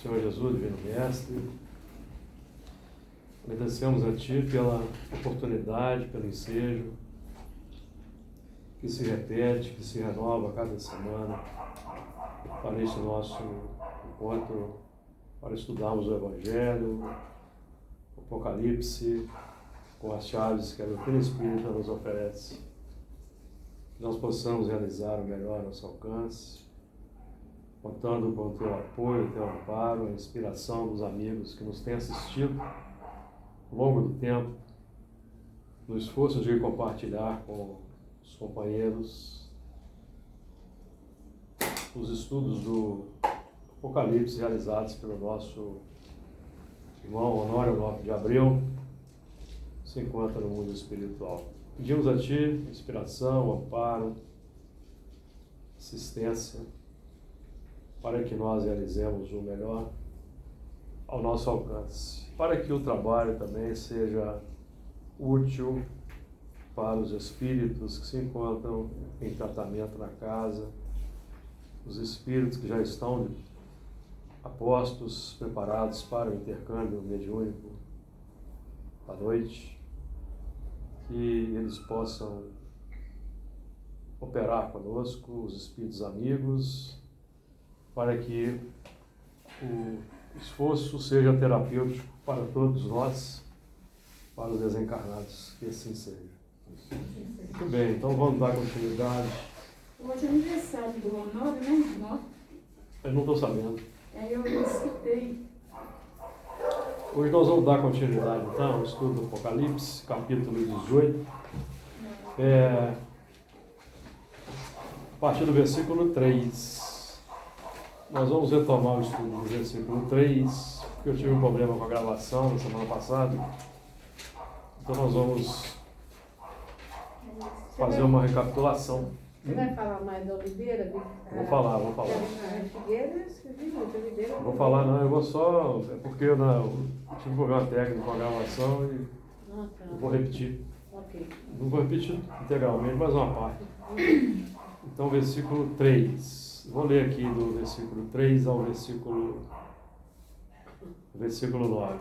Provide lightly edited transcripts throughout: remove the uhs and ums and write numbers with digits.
Senhor Jesus, Divino Mestre, agradecemos a Ti pela oportunidade, pelo ensejo que se repete, que se renova a cada semana para este nosso encontro, para estudarmos o Evangelho, o Apocalipse, com as chaves que a doutrina espírita nos oferece. Que nós possamos realizar o melhor ao nosso alcance, contando com o Teu apoio, o Teu amparo, a inspiração dos amigos que nos têm assistido ao longo do tempo, no esforço de compartilhar com os companheiros os estudos do Apocalipse realizados pelo nosso irmão Honório Lopes de Abreu, que se encontra no mundo espiritual. Pedimos a Ti inspiração, amparo, assistência, para que nós realizemos o melhor ao nosso alcance, para que o trabalho também seja útil para os espíritos que se encontram em tratamento na casa, os espíritos que já estão apostos, preparados para o intercâmbio mediúnico à noite, que eles possam operar conosco, os espíritos amigos, para que o esforço seja terapêutico para todos nós, para os desencarnados, que assim seja. Muito bem, então vamos dar continuidade. Hoje é aniversário do Honório, né? Eu não estou sabendo. Aí eu escutei. Hoje nós vamos dar continuidade, então, ao estudo do Apocalipse, capítulo 18. A partir do versículo 3. Nós vamos retomar o estudo do versículo 3, porque eu tive um problema com a gravação na semana passada. Então nós vamos fazer uma recapitulação. Você vai falar mais da Oliveira? Vou falar. Figueira, escrevi muito, Oliveira. Vou falar, não, eu vou só. É porque eu tive um problema técnico com a gravação e eu vou repetir. Ok. Não vou repetir integralmente, mas uma parte. Então, versículo 3. Vou ler aqui do versículo 3 ao versículo 9.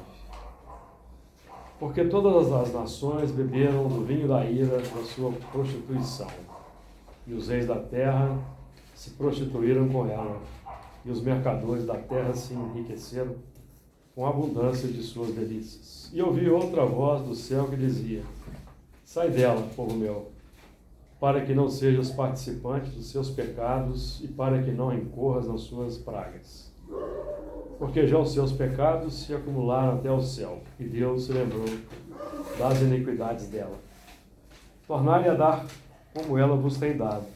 Porque todas as nações beberam do vinho da ira da sua prostituição, e os reis da terra se prostituíram com ela, e os mercadores da terra se enriqueceram com a abundância de suas delícias. E ouvi outra voz do céu que dizia: sai dela, povo meu, para que não sejas participante dos seus pecados e para que não incorras nas suas pragas. Porque já os seus pecados se acumularam até o céu, e Deus se lembrou das iniquidades dela. Tornai-lhe a dar como ela vos tem dado,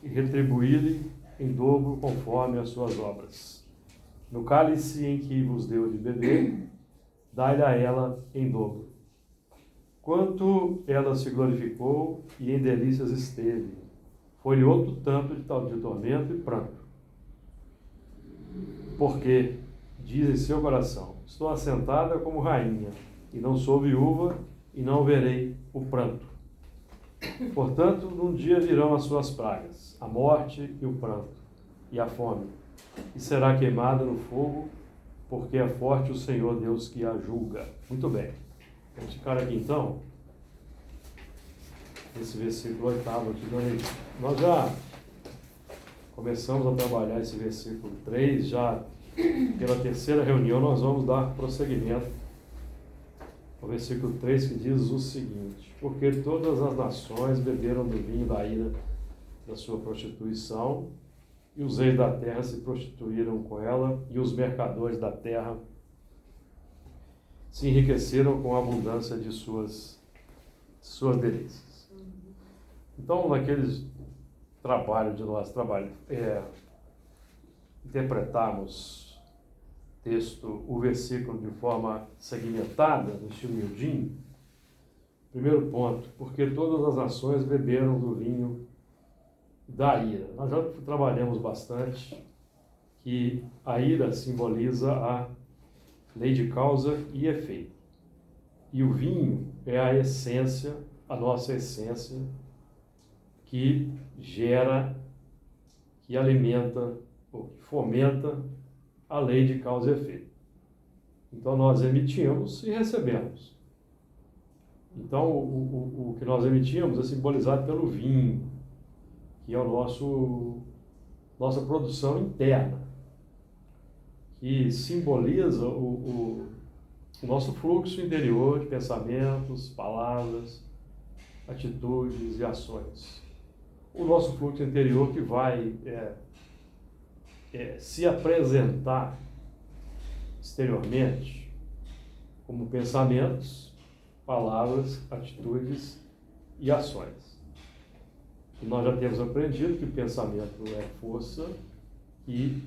e retribuí-lhe em dobro conforme as suas obras. No cálice em que vos deu de beber, dai-lhe a ela em dobro. Quanto ela se glorificou e em delícias esteve, foi-lhe outro tanto de tormento e pranto. Porque diz em seu coração: estou assentada como rainha, e não sou viúva, e não verei o pranto. Portanto, num dia virão as suas pragas, a morte e o pranto, e a fome, e será queimada no fogo, porque é forte o Senhor Deus que a julga. Muito bem. Vamos ficar aqui então, esse versículo 8º aqui. Nós já começamos a trabalhar esse versículo 3, já pela terceira reunião nós vamos dar prosseguimento ao versículo 3, que diz o seguinte: porque todas as nações beberam do vinho da ira da sua prostituição, e os reis da terra se prostituíram com ela, e os mercadores da terra se enriqueceram com a abundância de suas delícias. Então, naqueles trabalhos de nós interpretarmos o versículo de forma segmentada, no estilo miudinho, primeiro ponto: porque todas as nações beberam do vinho da ira. Nós já trabalhamos bastante que a ira simboliza a lei de causa e efeito. E o vinho é a essência, a nossa essência, que gera, que alimenta, ou que fomenta a lei de causa e efeito. Então, nós emitimos e recebemos. Então, o que nós emitimos é simbolizado pelo vinho, que é nossa produção interna, que simboliza o nosso fluxo interior de pensamentos, palavras, atitudes e ações. O nosso fluxo interior que vai se apresentar exteriormente como pensamentos, palavras, atitudes e ações. E nós já temos aprendido que o pensamento é força que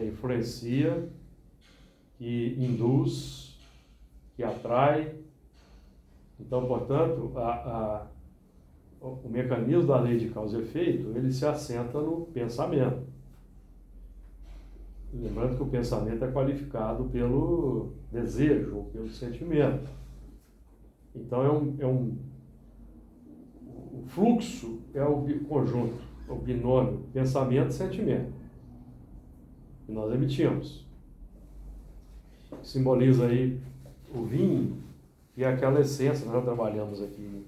influencia, que induz, que atrai. Então, portanto, o mecanismo da lei de causa e efeito, ele se assenta no pensamento. Lembrando que o pensamento é qualificado pelo desejo ou pelo sentimento. Então, o fluxo é o conjunto, o binômio, pensamento e sentimento, que nós emitimos. Simboliza aí o vinho, que é aquela essência, nós já trabalhamos aqui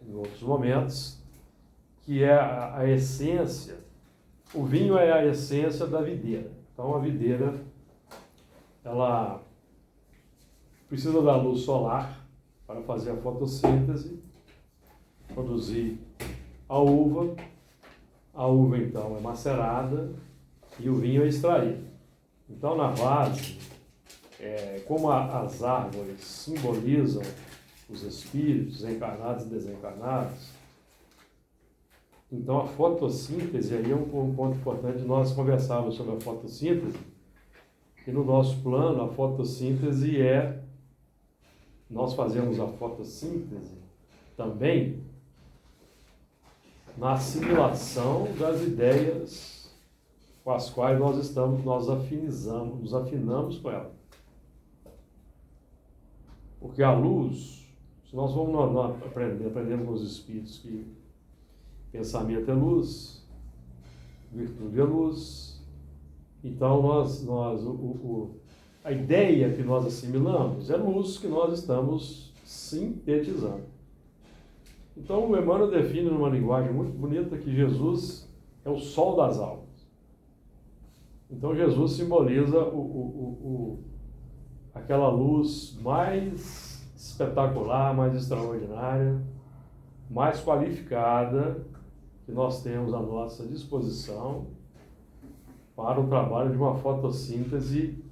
em outros momentos, que é a essência. O vinho é a essência da videira. Então, a videira, ela precisa da luz solar para fazer a fotossíntese, produzir a uva. A uva, então, é macerada e o vinho é extraído. Então, na base, como as árvores simbolizam os espíritos encarnados e desencarnados, então a fotossíntese aí é um ponto importante. Nós conversávamos sobre a fotossíntese, e no nosso plano a fotossíntese nós fazemos a fotossíntese também na assimilação das ideias com as quais nós afinamos com ela. Porque a luz, se nós vamos aprendendo com os espíritos que pensamento é luz, virtude é luz, então a ideia que nós assimilamos é luz que nós estamos sintetizando. Então o Emmanuel define numa linguagem muito bonita que Jesus é o sol das almas. Então Jesus simboliza aquela luz mais espetacular, mais extraordinária, mais qualificada que nós temos à nossa disposição para o trabalho de uma fotossíntese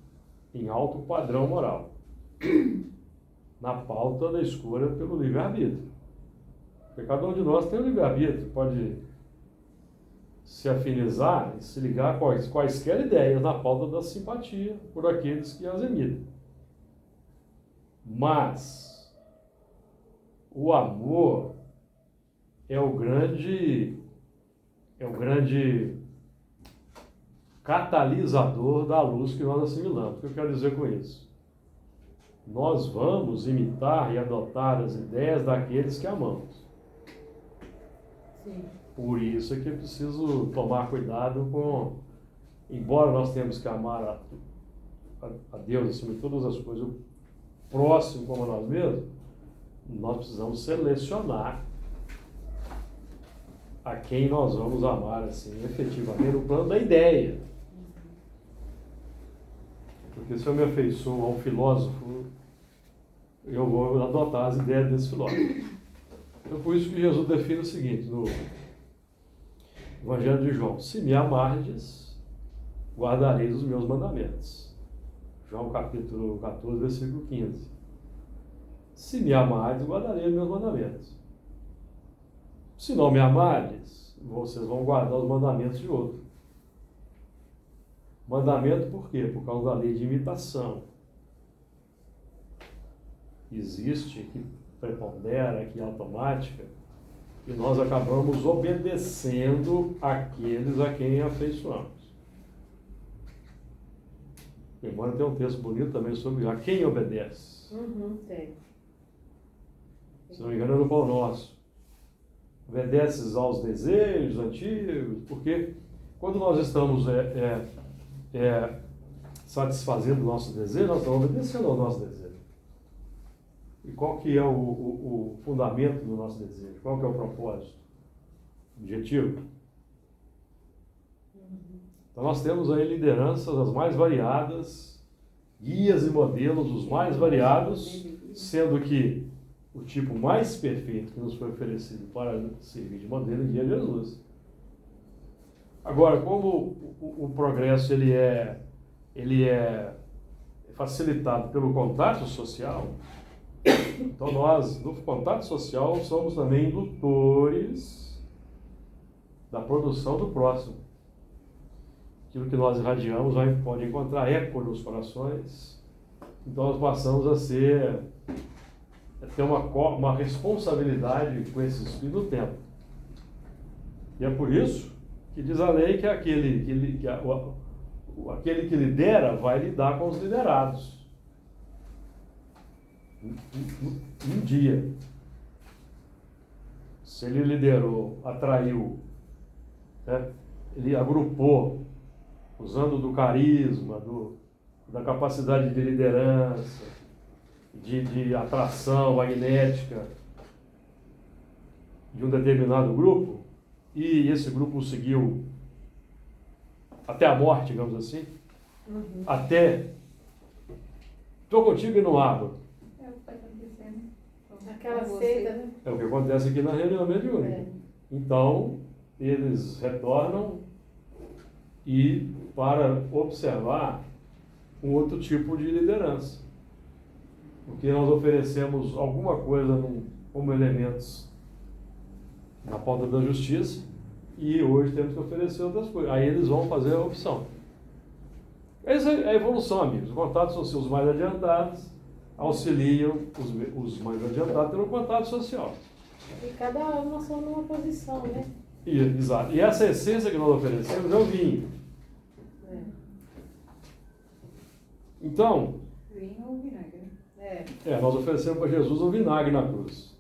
em alto padrão moral, na pauta da escolha pelo livre-arbítrio. Porque cada um de nós tem o livre-arbítrio, pode se afinizar e se ligar a quaisquer ideias na pauta da simpatia por aqueles que as emitem. Mas o amor é o grande catalisador da luz que nós assimilamos. O que eu quero dizer com isso? Nós vamos imitar e adotar as ideias daqueles que amamos. Sim. Por isso é que é preciso tomar cuidado com, embora nós temos que amar a Deus acima de todas as coisas, o próximo como a nós mesmos, nós precisamos selecionar a quem nós vamos amar, assim, efetivamente, no plano da ideia. Porque se eu me afeiçoo a um filósofo, eu vou adotar as ideias desse filósofo. Então, por isso que Jesus define o seguinte, no Evangelho de João: se me amardes, guardareis os meus mandamentos. João capítulo 14, versículo 15. Se me amardes, guardareis os meus mandamentos. Se não me amardes, vocês vão guardar os mandamentos de outro. Mandamento por quê? Por causa da lei de imitação. Existe, que prepondera, que é automática, e nós acabamos obedecendo aqueles a quem afeiçoamos. Embora tenha um texto bonito também sobre a quem obedece. Tem. Se não me engano, é no Pão Nosso. Obedeces aos desejos antigos, porque quando nós estamos satisfazendo o nosso desejo, nós estamos obedecendo ao nosso desejo. E qual que é o fundamento do nosso desejo? Qual que é o propósito? O objetivo? Então nós temos aí lideranças as mais variadas, guias e modelos os mais variados, sendo que o tipo mais perfeito que nos foi oferecido para servir de modelo e guia é Jesus. Agora, como o progresso ele é facilitado pelo contato social, então nós, no contato social, somos também indutores da produção do próximo. Aquilo que nós irradiamos pode encontrar eco nos corações. Então nós passamos a ter uma responsabilidade com esse espírito do tempo. E é por isso que diz a lei que aquele que lidera vai lidar com os liderados. Um dia, se ele liderou, atraiu, né, ele agrupou, usando do carisma, da capacidade de liderança, de atração magnética de um determinado grupo, e esse grupo seguiu até a morte, digamos assim, até estou contigo e não abro. É o que está acontecendo. Aquela seita, né? É o que acontece aqui na reunião mediúnica. Então, eles retornam e para observar um outro tipo de liderança. Porque nós oferecemos alguma coisa como elementos na pauta da justiça e hoje temos que oferecer outras coisas. Aí eles vão fazer a opção. Essa é a evolução, amigos. Os contatos sociais mais adiantados auxiliam os mais adiantados pelo contato social. E cada um nós somos numa posição, né? Exato. E essa essência que nós oferecemos é o vinho. Então, Vinho ou vinagre? nós oferecemos para Jesus o vinagre na cruz.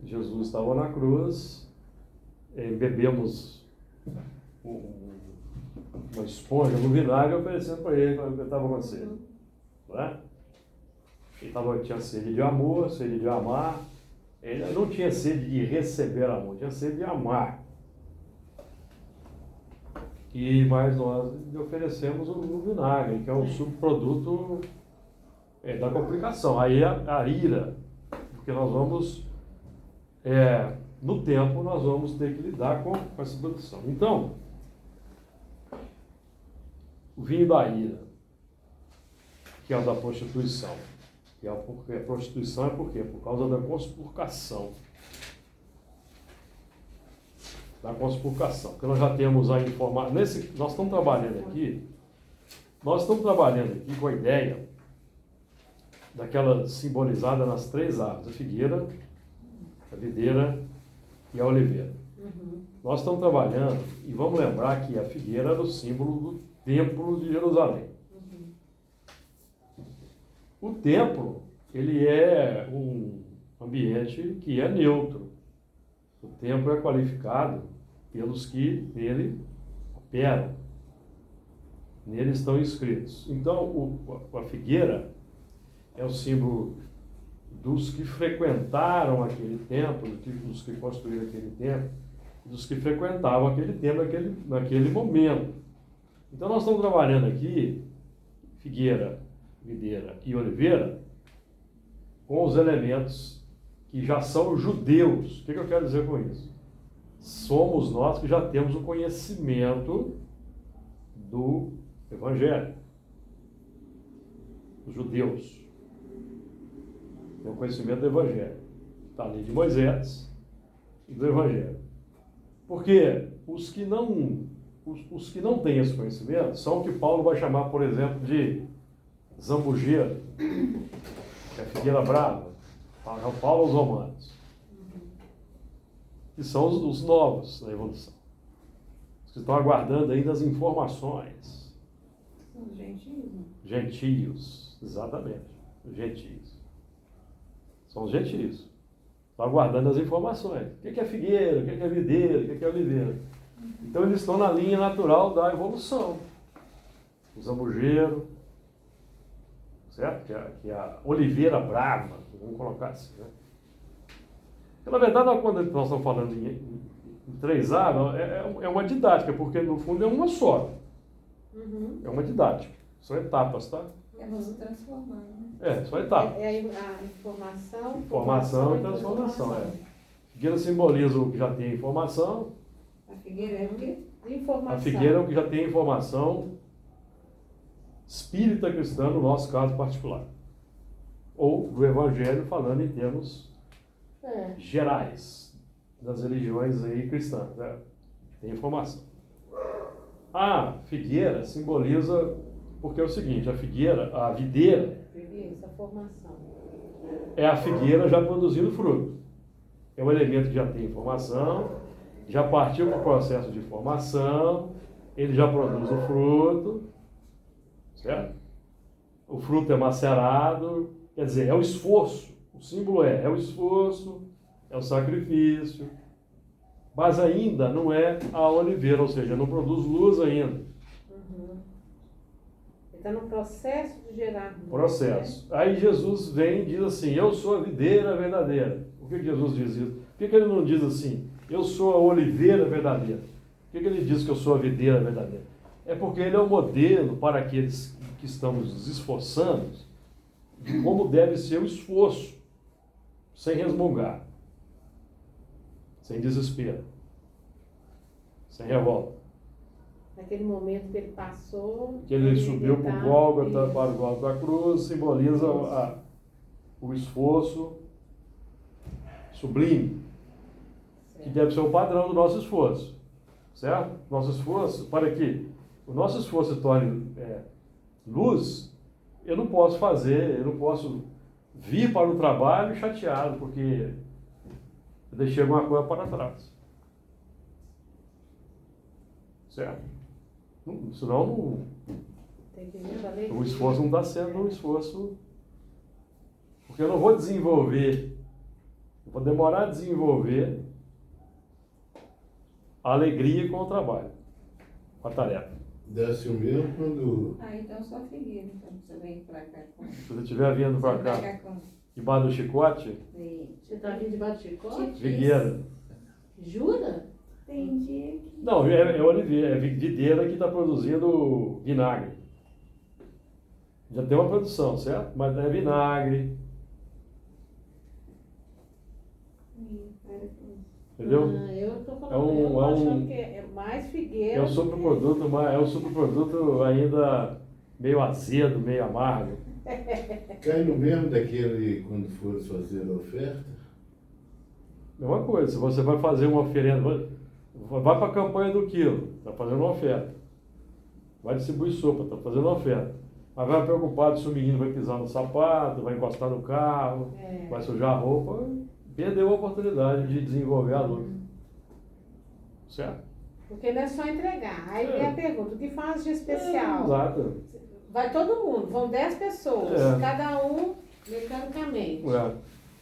Jesus estava na cruz, bebemos uma esponja no vinagre e oferecemos para ele quando ele estava com sede. Não é? Ele tinha sede de amor, sede de amar. Ele não tinha sede de receber amor, tinha sede de amar. Mas nós lhe oferecemos o vinagre, que é um subproduto da complicação. Aí a ira, porque nós vamos, no tempo, nós vamos ter que lidar com essa produção. Então, o vinho da ira, que é o da prostituição. E a prostituição é por quê? Por causa da conspurcação. Da conspurcação. Porque nós já temos a informação. Nós estamos trabalhando aqui com a ideia daquela simbolizada nas três árvores: a figueira, a videira e a oliveira. Nós estamos trabalhando, e vamos lembrar que a figueira era o símbolo do templo de Jerusalém. O templo, ele é um ambiente que é neutro. O templo é qualificado pelos que nele operam. Nele estão inscritos. Então, a figueira é o símbolo dos que frequentaram aquele templo, dos que construíram aquele templo, dos que frequentavam aquele templo naquele momento. Então, nós estamos trabalhando aqui, figueira, videira e oliveira, com os elementos que já são judeus. O que eu quero dizer com isso? Somos nós que já temos o conhecimento do Evangelho. Os judeus têm o conhecimento do Evangelho. Está ali de Moisés e do Evangelho. Porque os que não têm esse conhecimento são o que Paulo vai chamar, por exemplo, de zambujeiro, que é a figueira brava, Paulo aos Romanos, que são os novos da evolução, os que estão aguardando ainda as informações. São os gentios. Gentios, exatamente, gentios. São os gentios. Estão aguardando as informações. O que é figueira, o que é videira, o que é oliveira. Então eles estão na linha natural da evolução. o zambujeiro, certo? Que é a oliveira brava, vamos colocar assim, né? Porque, na verdade, quando nós estamos falando em 3A, é uma didática, porque no fundo é uma só. Uhum. É uma didática. São etapas, tá? É você transformando. São etapas. É a informação. Informação e transformação, Figueira simboliza o que já tem informação. A figueira é o quê? Informação. A figueira é o que já tem informação espírita cristã, no nosso caso particular. Ou do evangelho, falando em termos gerais das religiões aí cristãs, né? Tem informação. A figueira simboliza, porque é o seguinte, a videira, Isso, a formação. é a figueira já produzindo fruto. É um elemento que já tem informação, já partiu para o processo de formação, ele já produz o fruto, certo? O fruto é macerado, quer dizer, é o esforço. O símbolo é o esforço, é o sacrifício, mas ainda não é a oliveira, ou seja, não produz luz ainda. Uhum. Está no processo de gerar luz. Processo. Aí Jesus vem e diz assim, eu sou a videira verdadeira. Por que Jesus diz isso? Por que ele não diz assim, eu sou a oliveira verdadeira? Por que ele diz que eu sou a videira verdadeira? É porque ele é o modelo para aqueles que estamos nos esforçando de como deve ser o esforço, sem resmungar, sem desespero, sem revolta. Naquele momento que ele passou... Que ele subiu para o Gólgota, para o Gólgota da cruz, simboliza o esforço sublime, que deve ser o padrão do nosso esforço, certo? Nosso esforço, para que o nosso esforço se torne luz, eu não posso vir para o trabalho chateado, porque eu deixei alguma coisa para trás. Certo? Senão o esforço não está sendo um esforço, porque eu não vou desenvolver, eu vou demorar a desenvolver a alegria com o trabalho, com a tarefa. Desce o mesmo quando... Então só figueira, então você vem pra cá. Se você estiver vindo para cá, debaixo do chicote, Você está vindo debaixo do chicote? figueira. Jura? Tem dia que... Não, é oliveira, é videira que está produzindo vinagre. Já tem uma produção, certo? Mas é vinagre. Entendeu? Eu estou falando, eu tô achando que é mais figueira. É um subproduto ainda meio azedo, meio amargo. Cai no mesmo daquele quando for fazer a oferta? Mesma coisa, se você vai fazer uma oferenda, vai para a campanha do quilo, está fazendo uma oferta. Vai distribuir sopa, está fazendo uma oferta. Mas vai preocupado se o menino vai pisar no sapato, vai encostar no carro, vai sujar a roupa, perdeu a oportunidade de desenvolver a luz. Certo? Porque não é só entregar. Aí vem a pergunta, o que faz de especial? Exato. Vai todo mundo, vão 10 pessoas, cada um mecanicamente.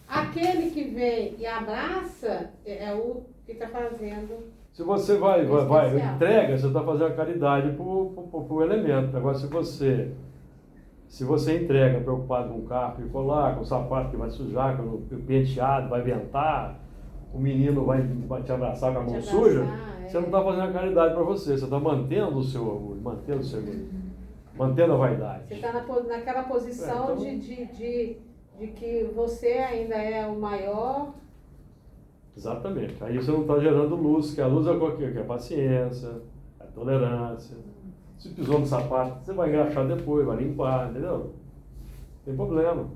Aquele que vem e abraça é o que está fazendo. Se você vai entrega, você está fazendo a caridade para o elemento. Agora, se você entrega preocupado com o carro que for lá, com o sapato que vai sujar, com o penteado, vai ventar, o menino vai te abraçar com a mão suja, você não está fazendo a caridade para você está mantendo o seu orgulho, mantendo o seu egoísmo, mantendo a vaidade. Você está naquela posição então... de que você ainda é o maior. Exatamente. Aí você não está gerando luz, que a luz é o quê? Que é a paciência, a tolerância. Se pisou no sapato, você vai engraxar depois, vai limpar, entendeu? Não tem problema.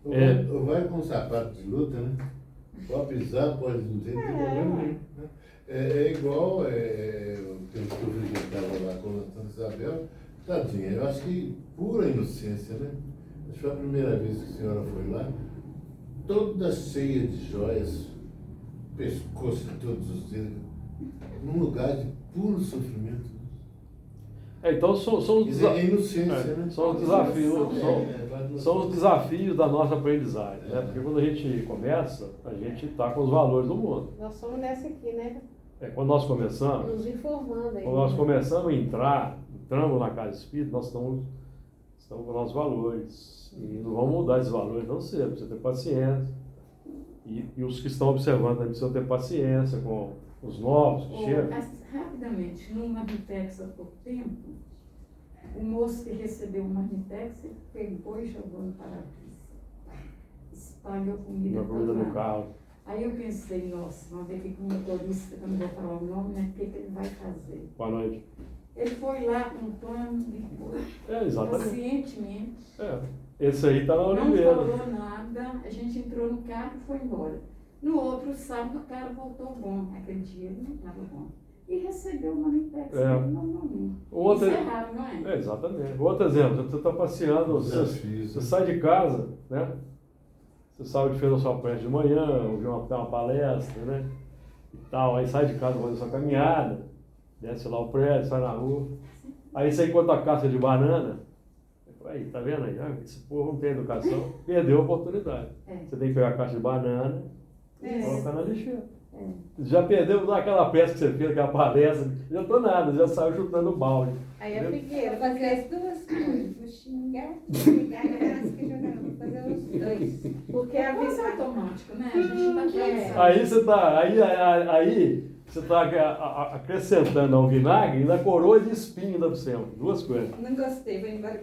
Ou vai com sapato de luta, né? Pode pisar, pode não ter problema nenhum. É igual, tem um filho que estava lá com a Santa Isabel, tadinha, eu acho que pura inocência, né? Acho que foi a primeira vez que a senhora foi lá, toda cheia de joias, pescoço de todos os dedos, num lugar de puro sofrimento. Então são os inocência, né? São os desafios da nossa aprendizagem, né? Porque quando a gente começa, a gente está com os valores do mundo. Nós somos nessa aqui, né? Quando nós começamos, nos informando aí. quando nós começamos a entrar entramos na casa espírita, nós estamos com nossos valores. E não vamos mudar esses valores tão cedo, precisa ter paciência. E os que estão observando também precisam ter paciência com os novos que chegam. Rapidamente, no Marmitex há pouco tempo, o moço que recebeu o Marmitex, ele pegou e jogou no para-brisa. Espalhou comida No carro. Aí eu pensei, nossa, vamos ver o que o motorista, que eu não vou falar o nome, né? O que ele vai fazer? Boa noite. Ele foi lá com um plano de cor, Exatamente. pacientemente. Esse aí está na Não Oliveira. falou nada, a gente entrou no carro e foi embora. No outro sábado, o cara voltou bom. Aquele dia ele não estava bom. E recebeu uma Marmitex normalmente. Isso é raro, não é? Exatamente. Outro exemplo, você está passeando, você sai de casa, né? Você sabe que fez a sua prece de manhã, ouviu uma palestra, né? E tal, aí sai de casa, faz a sua caminhada, desce lá o prédio, sai na rua. Aí você encontra a caixa de banana. Aí, tá vendo aí? Esse povo não tem educação, perdeu a oportunidade. Você tem que pegar a caixa de banana e colocar na lixeira. Já perdeu aquela peça que você fez, aquela palestra, já tô nada, já saiu chutando o balde. Aí a Figueira fazer as duas coisas, vou xingar e fazer os dois. Porque a vez é automático, né? A gente está cansado. Aí você está acrescentando ao vinagre e na coroa de espinho da cima. Duas coisas. Não gostei, vou embora.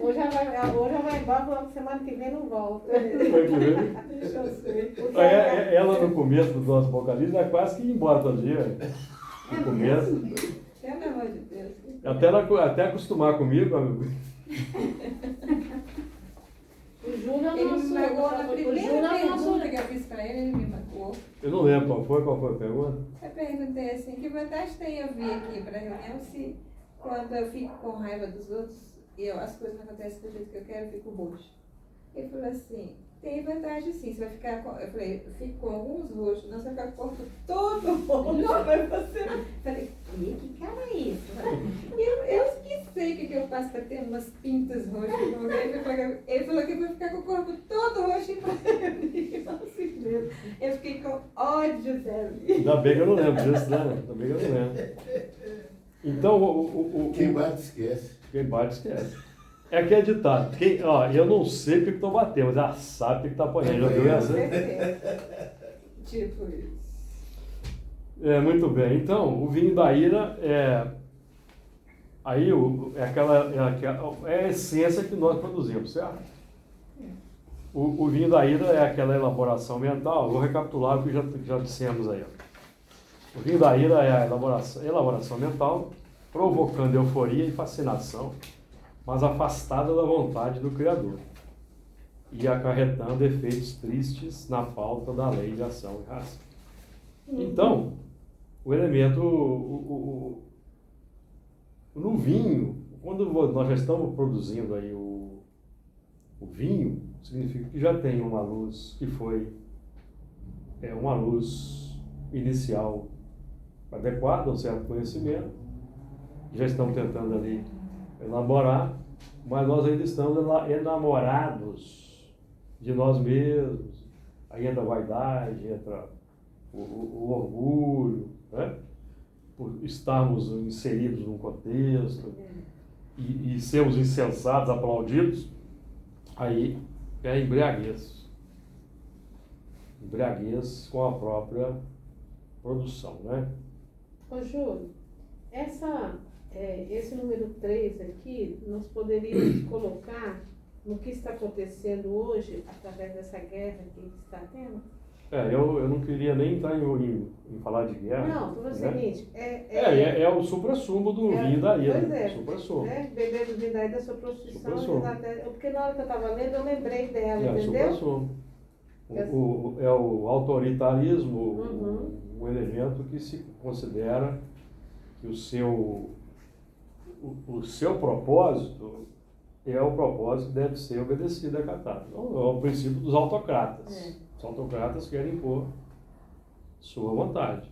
Hoje já vai embora, semana que vem não volta. Deixa eu ver. Ela no começo do nosso apocalipse é quase que ia embora todo dia. No começo. Pelo amor de Deus. Até acostumar comigo, amigo. O Júlio é o Ele me nosso. magoou na O primeira Júlio é o nosso. pergunta que eu fiz pra ele me magoou. Eu não lembro qual foi a pergunta. Eu perguntei assim, que vantagem tem eu vir aqui pra reunião se quando eu fico com raiva dos outros e as coisas não acontecem do jeito que eu quero, eu fico roxo. Ele falou assim, tem vantagem sim, você vai ficar com... Eu falei, eu fico com alguns roxos, não, você vai ficar com o corpo todo roxo. Não, vai você... Eu falei, que cara é isso? Eu esqueci o que eu faço pra ter umas pintas roxas. Ele falou que eu vou ficar com o corpo todo roxo e assim mesmo. Eu fiquei com ódio dele. Ainda bem que eu não lembro disso, né? Ainda bem que eu não lembro. Então, quem bate esquece. Quem bate esquece. É que é ditado. Eu não sei porque estou batendo, mas ela sabe porque está apanhando. Já viu essa? Tipo isso. Muito bem. Então, o vinho da ira é a essência que nós produzimos, certo? O vinho da ira é aquela elaboração mental. Vou recapitular o que já dissemos aí. O vinho da ira é a elaboração mental, provocando euforia e fascinação, mas afastada da vontade do Criador, e acarretando efeitos tristes na falta da lei de ação e reação. Então, o elemento, no vinho, quando nós já estamos produzindo aí o vinho, significa que já tem uma luz que foi uma luz inicial adequada a um certo conhecimento, já estamos tentando ali elaborar, mas nós ainda estamos enamorados de nós mesmos. Aí entra a vaidade, entra o orgulho, né? Por estarmos inseridos num contexto e sermos insensatos, aplaudidos, aí é embriaguez. Embriaguez com a própria produção, né? Ô Júlio, esse número 3 aqui, nós poderíamos colocar no que está acontecendo hoje, através dessa guerra que está tendo? Eu não queria nem entrar em falar de guerra. Não, pelo seguinte, é o supra-sumo do vinho da ira. Pois é, supra-sumo. Beber do vinho da ira da sua prostituição. Supra-sumo. Porque na hora que eu estava lendo, eu lembrei dela, entendeu? Supra-sumo. É o autoritarismo, o elemento que se considera que o seu propósito é o propósito que deve ser obedecido e acatado. É o princípio dos autocratas. Os autocratas querem impor sua vontade.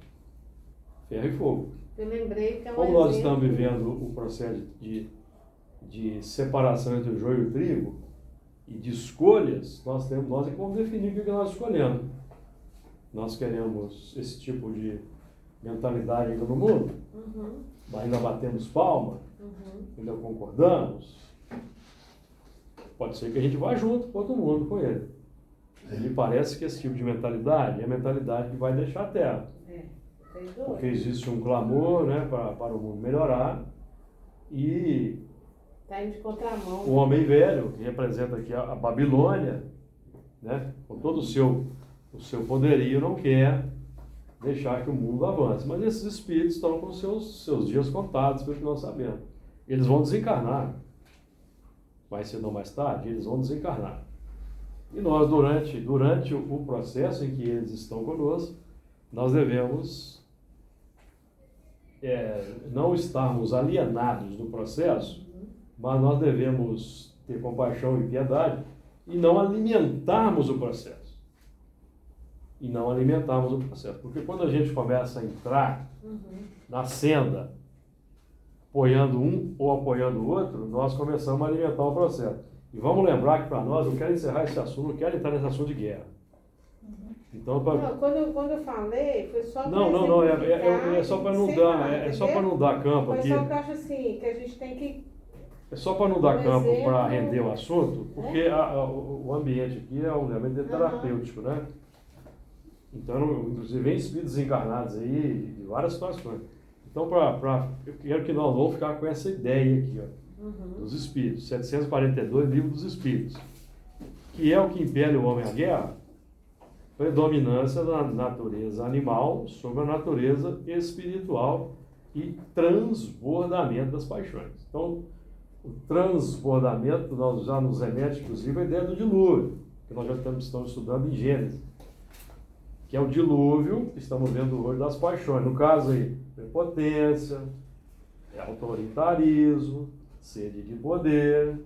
Ferro e fogo. Eu lembrei que é um Como nós estamos vivendo o processo de separação entre o joio e o trigo, e de escolhas, nós é que vamos definir o que nós escolhemos. Nós queremos esse tipo de mentalidade ainda no mundo, ainda batemos palma, ainda concordamos, pode ser que a gente vá junto com todo mundo com ele. Me parece que esse tipo de mentalidade é a mentalidade que vai deixar a Terra. Porque existe um clamor, né, para o mundo melhorar, e tá indo de contramão. O homem velho, que representa aqui a Babilônia, né, com todo o seu poderio, não quer deixar que o mundo avance. Mas esses espíritos estão com seus dias contados, pelo que nós sabemos. Eles vão desencarnar. Mais cedo ou mais tarde, eles vão desencarnar. E nós, durante o processo em que eles estão conosco, nós devemos não estarmos alienados do processo, mas nós devemos ter compaixão e piedade e não alimentarmos o processo. Porque quando a gente começa a entrar na senda, apoiando um ou apoiando o outro, nós começamos a alimentar o processo. E vamos lembrar que para nós, eu quero encerrar esse assunto, não quero entrar nesse assunto de guerra. Então, quando eu falei, foi só para não, é só para não dar campo aqui. Foi só que eu acho assim, que a gente tem que... É só para não dar campo para render o assunto, porque o ambiente aqui é um ambiente terapêutico, né? Então, inclusive, vem espíritos encarnados aí, de várias situações. Então, eu quero que nós vamos ficar com essa ideia aqui, ó, dos espíritos, 742, Livro dos Espíritos, que é o que impele o homem à guerra, predominância da natureza animal sobre a natureza espiritual e transbordamento das paixões. Então, o transbordamento nós já nos remete, inclusive, à ideia do dilúvio, que nós já estamos estudando em Gênesis, que é o dilúvio que estamos vendo hoje das paixões. No caso aí, prepotência, autoritarismo, sede de poder,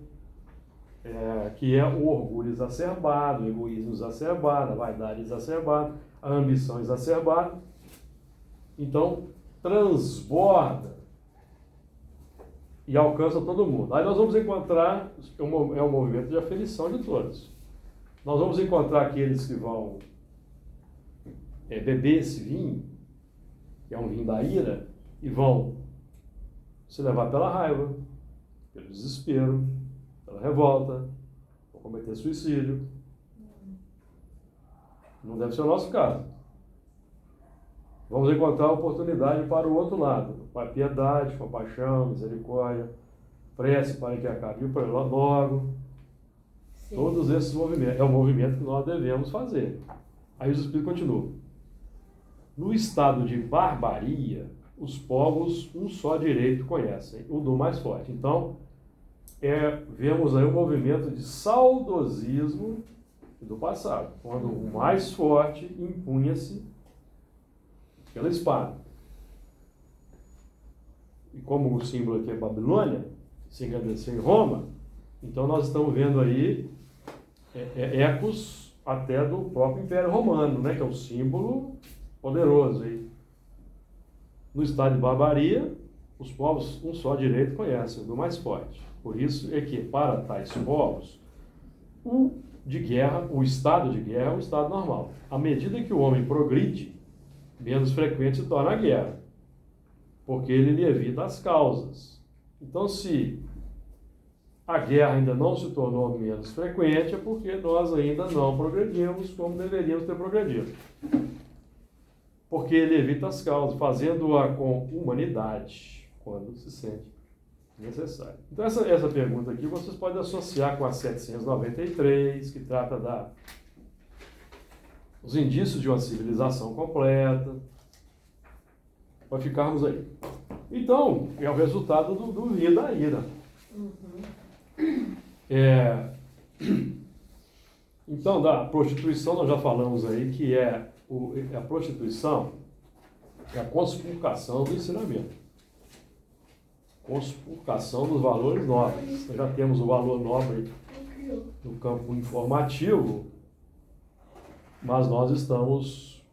que é o orgulho exacerbado, o egoísmo exacerbado, a vaidade exacerbada, a ambição exacerbada. Então, transborda e alcança todo mundo. Aí nós vamos encontrar, é um movimento de aferição de todos. Nós vamos encontrar aqueles que vão beber esse vinho, que é um vinho da ira, e vão se levar pela raiva, pelo desespero, pela revolta, vão cometer suicídio. Não deve ser o nosso caso. Vamos encontrar oportunidade para o outro lado, para a piedade, compaixão, misericórdia, prece para que acabe logo. Sim. Todos esses movimentos, é o movimento que nós devemos fazer. Aí os Espíritos continuam. No estado de barbaria, os povos um só direito conhecem, o do mais forte. Então, vemos aí um movimento de saudosismo do passado, quando o mais forte impunha-se pela espada. E como o símbolo aqui é Babilônia, se engrandeceu em Roma, então nós estamos vendo aí ecos até do próprio Império Romano, né, que é um símbolo poderoso aí. No estado de barbaria, os povos um só direito conhecem, o do mais forte. Por isso é que, para tais povos, o estado de guerra é um estado normal. À medida que o homem progride, menos frequente se torna a guerra, porque ele lhe evita as causas. Então, se a guerra ainda não se tornou menos frequente, é porque nós ainda não progredimos como deveríamos ter progredido. Porque ele evita as causas, fazendo-a com humanidade, quando se sente necessário. Então, essa pergunta aqui vocês podem associar com a 793, que trata os indícios de uma civilização completa, para ficarmos aí. Então, é o resultado do vinho da ira. Então, da prostituição, nós já falamos aí que a prostituição é a conspurcação do ensinamento. Conspurcação dos valores nobres. Nós já temos o valor nobre no campo informativo, mas nós estamos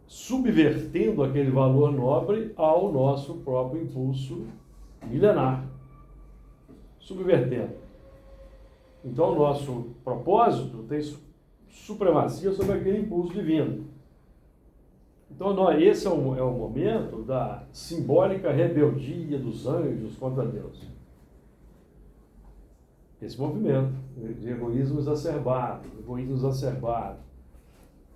subvertendo aquele valor nobre ao nosso próprio impulso milenar. Subvertendo. Então, o nosso propósito tem supremacia sobre aquele impulso divino. Então, esse é o momento da simbólica rebeldia dos anjos contra Deus. Esse movimento de egoísmo exacerbado,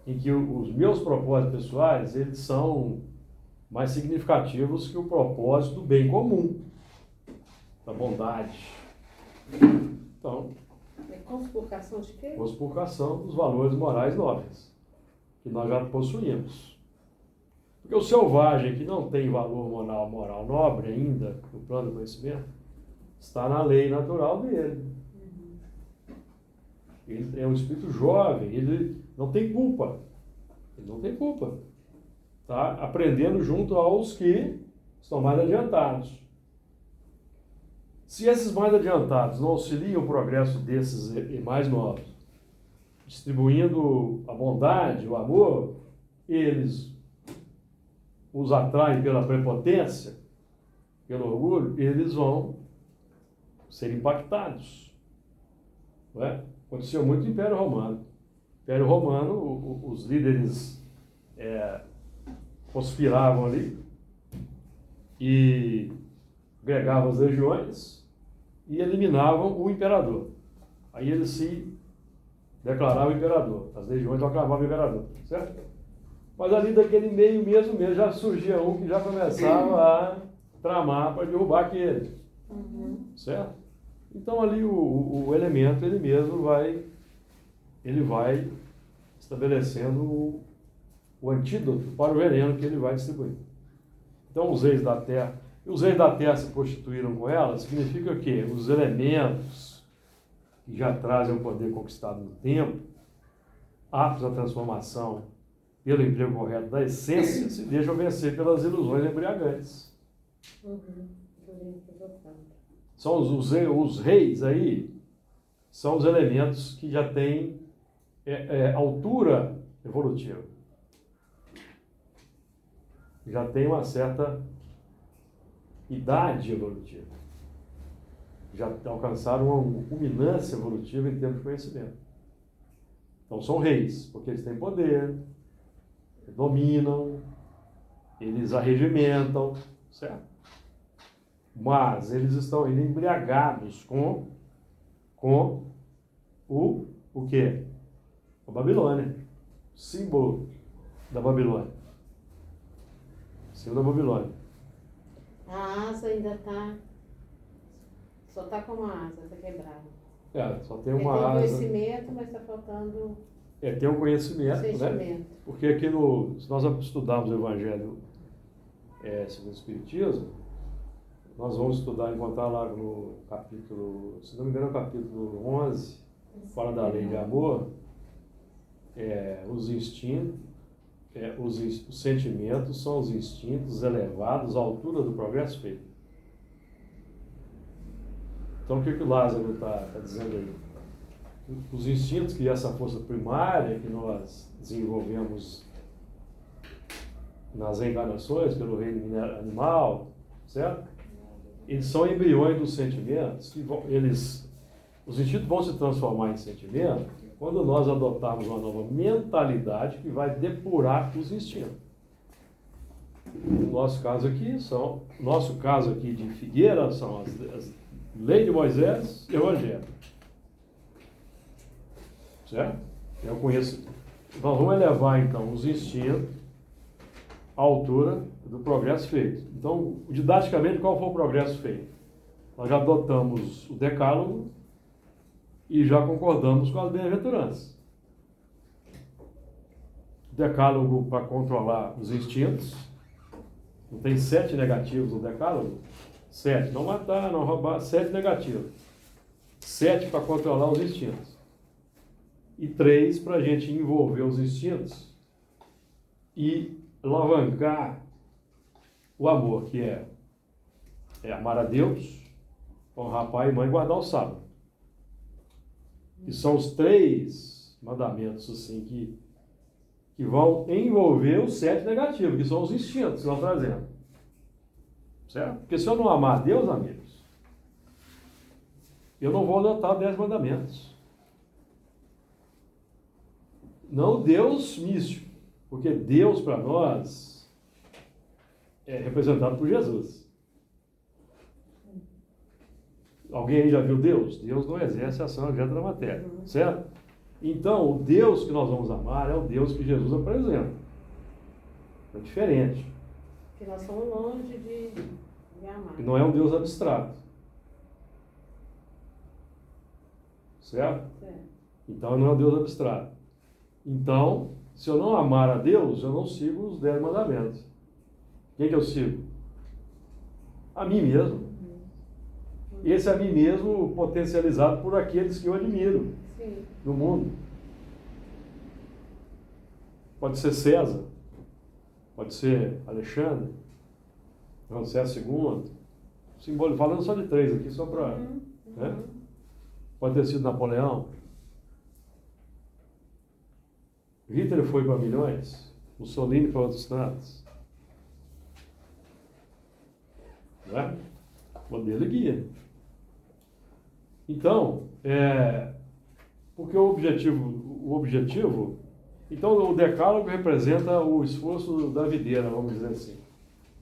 em que os meus propósitos pessoais, eles são mais significativos que o propósito do bem comum, da bondade. Então, É conspurcação de quê? conspurcação dos valores morais nobres, que nós já possuímos. Porque o selvagem que não tem valor moral nobre ainda, no plano do conhecimento, está na lei natural dele. Ele é um espírito jovem, ele não tem culpa. Ele não tem culpa. Está aprendendo junto aos que estão mais adiantados. Se esses mais adiantados não auxiliam o progresso desses e mais novos, distribuindo a bondade, o amor, eles os atraem pela prepotência, pelo orgulho, eles vão ser impactados. Não é? Aconteceu muito no Império Romano. No Império Romano, os líderes conspiravam ali e agregavam as legiões e eliminavam o imperador. Aí eles se declaravam imperador. As legiões aclamavam o imperador, certo? Mas ali daquele meio mesmo já surgia um que já começava a tramar para derrubar aquele. Certo? Então ali o elemento, ele mesmo vai estabelecendo o antídoto para o veneno que ele vai distribuir. Então os reis da terra se prostituíram com ela, significa que os elementos que já trazem o poder conquistado no tempo, aptos à transformação pelo emprego correto da essência, se deixam vencer pelas ilusões embriagantes. São os reis aí, são os elementos que já têm altura evolutiva. Já tem uma certa idade evolutiva. Já alcançaram uma culminância evolutiva em termos de conhecimento. Então são reis, porque eles têm poder, dominam, eles arregimentam, certo? Mas eles estão ainda embriagados com o quê? A Babilônia, símbolo da Babilônia. Símbolo da Babilônia. A asa ainda está, só está com uma asa, está quebrada. Só tem uma asa. Tem conhecimento, mas está faltando tem um conhecimento, sentimento. Né? Porque aqui se nós estudarmos o Evangelho segundo o Espiritismo, nós vamos encontrar lá no capítulo, se não me engano, é o capítulo 11, fala da lei de amor, os instintos, os sentimentos são os instintos elevados à altura do progresso feito. Então o que o Lázaro está dizendo aí? Os instintos, que é essa força primária que nós desenvolvemos nas reencarnações pelo reino animal, certo? Eles são embriões dos sentimentos, os instintos vão se transformar em sentimento quando nós adotarmos uma nova mentalidade que vai depurar os instintos. No nosso caso aqui de Figueira são as leis de Moisés e o Evangelho. Certo? Eu conheço. Nós vamos elevar então os instintos à altura do progresso feito. Então, didaticamente, qual foi o progresso feito? Nós já adotamos o decálogo e já concordamos com as bem-aventuranças. O decálogo para controlar os instintos. Não tem 7 negativos no decálogo? 7. Não matar, não roubar. 7 negativos. 7 para controlar os instintos. E 3 para a gente envolver os instintos e alavancar o amor, que é amar a Deus, honrar pai e mãe e guardar o sábado. Que são os 3 mandamentos assim, que vão envolver os 7 negativos, que são os instintos que nós trazemos. Certo? Porque se eu não amar a Deus, amigos, eu não vou adotar os 10 mandamentos. Não Deus místico, Porque Deus para nós é representado por Jesus. Alguém aí já viu Deus? Deus não exerce ação direta na matéria, certo? Então, o Deus que nós vamos amar é o Deus que Jesus apresenta. É diferente. Que nós somos longe de amar. E não é um Deus abstrato. Certo? Certo. Então, não é um Deus abstrato. Então, se eu não amar a Deus, eu não sigo os 10 mandamentos. Quem que eu sigo? A mim mesmo. Esse a mim mesmo potencializado por aqueles que eu admiro. Sim. No mundo. Pode ser César, pode ser Alexandre, Ramsés II, simbólico, falando só de 3 aqui, só para. Né? Pode ter sido Napoleão. Hitler foi para milhões, Mussolini para outros tantos. Né? Modelo e guia. Então, porque o objetivo, então o decálogo representa o esforço da videira, vamos dizer assim.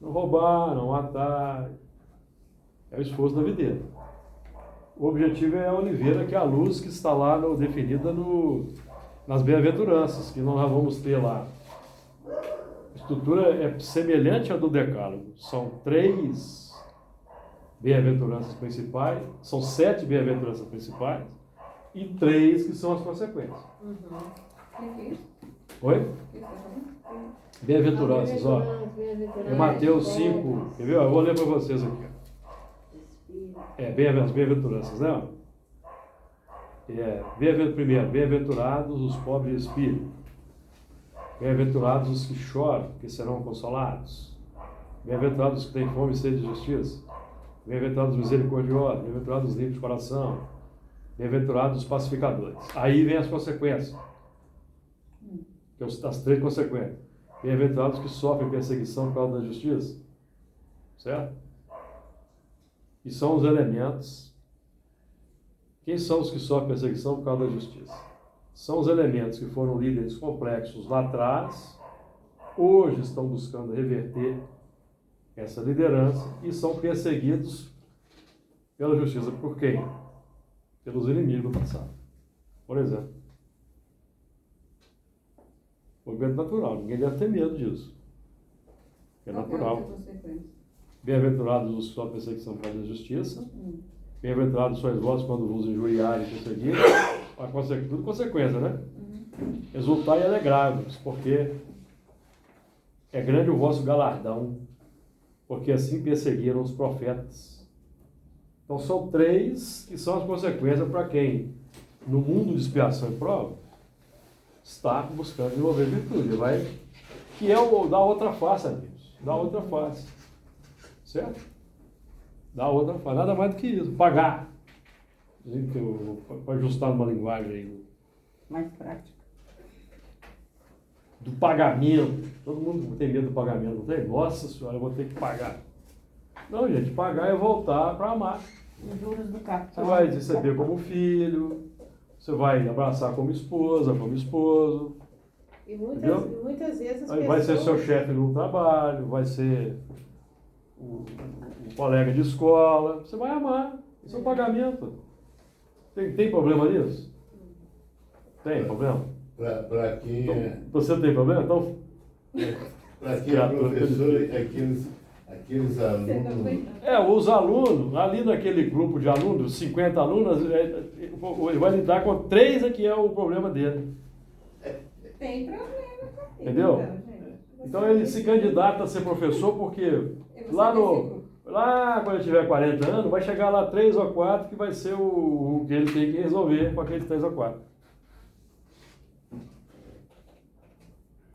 Não roubar, não matar, é o esforço da videira. O objetivo é a oliveira, que é a luz que está lá definida nas bem-aventuranças, que nós vamos ter lá. A estrutura é semelhante à do decálogo, são 3 bem-aventuranças principais, são 7 bem-aventuranças principais e 3 que são as consequências. Oi? Bem-aventuranças, ó. É Mateus 5, quer ver? Eu vou ler para vocês aqui. As bem-aventuranças, né? Primeiro, bem-aventurados os pobres de espírito. Bem-aventurados os que choram, que serão consolados. Bem-aventurados os que têm fome e sede de justiça. Bem-aventurados os misericordiosos, bem-aventurados os limpos de coração, bem-aventurados os pacificadores. Aí vem as consequências, que as 3 consequências. Bem-aventurados que sofrem perseguição por causa da justiça, certo? E são os elementos. Quem são os que sofrem perseguição por causa da justiça? São os elementos que foram líderes complexos lá atrás, hoje estão buscando reverter essa liderança e são perseguidos pela justiça. Por quem? Pelos inimigos do passado. Por exemplo. Movimento natural. Ninguém deve ter medo disso. É natural. Bem-aventurados os que sofrem perseguição por causa da justiça. Bem-aventurados sois vós quando vos injuriarem e perseguirem. Tudo consequência, né? Exultai e alegrai-vos, porque é grande o vosso galardão, porque assim perseguiram os profetas. Então são 3 que são as consequências para quem, no mundo de expiação e prova, está buscando desenvolver virtude. Que é da outra face, amigos. Da outra face. Certo? Da outra face. Nada mais do que isso. Pagar. Para ajustar numa linguagem aí. Mais prática. Do pagamento. Todo mundo tem medo do pagamento, não tem? Nossa senhora, eu vou ter que pagar. Não, gente, pagar é voltar para amar. Os juros do capital. Você vai receber como filho, você vai abraçar como esposa, como esposo. E muitas vezes as pessoas... Vai ser seu chefe no trabalho, vai ser o colega de escola. Você vai amar. Isso é um pagamento. Tem problema nisso? Tem problema? Para quem então, você tem problema? Então, para quem é professor, aqueles alunos... Os alunos, ali naquele grupo de alunos, 50 alunos, ele vai lidar com 3 que é o problema dele. Tem problema também. Entendeu? Então ele se candidata a ser professor porque lá quando ele tiver 40 anos, vai chegar lá 3 ou 4 que vai ser o que ele tem que resolver com aqueles 3 ou 4.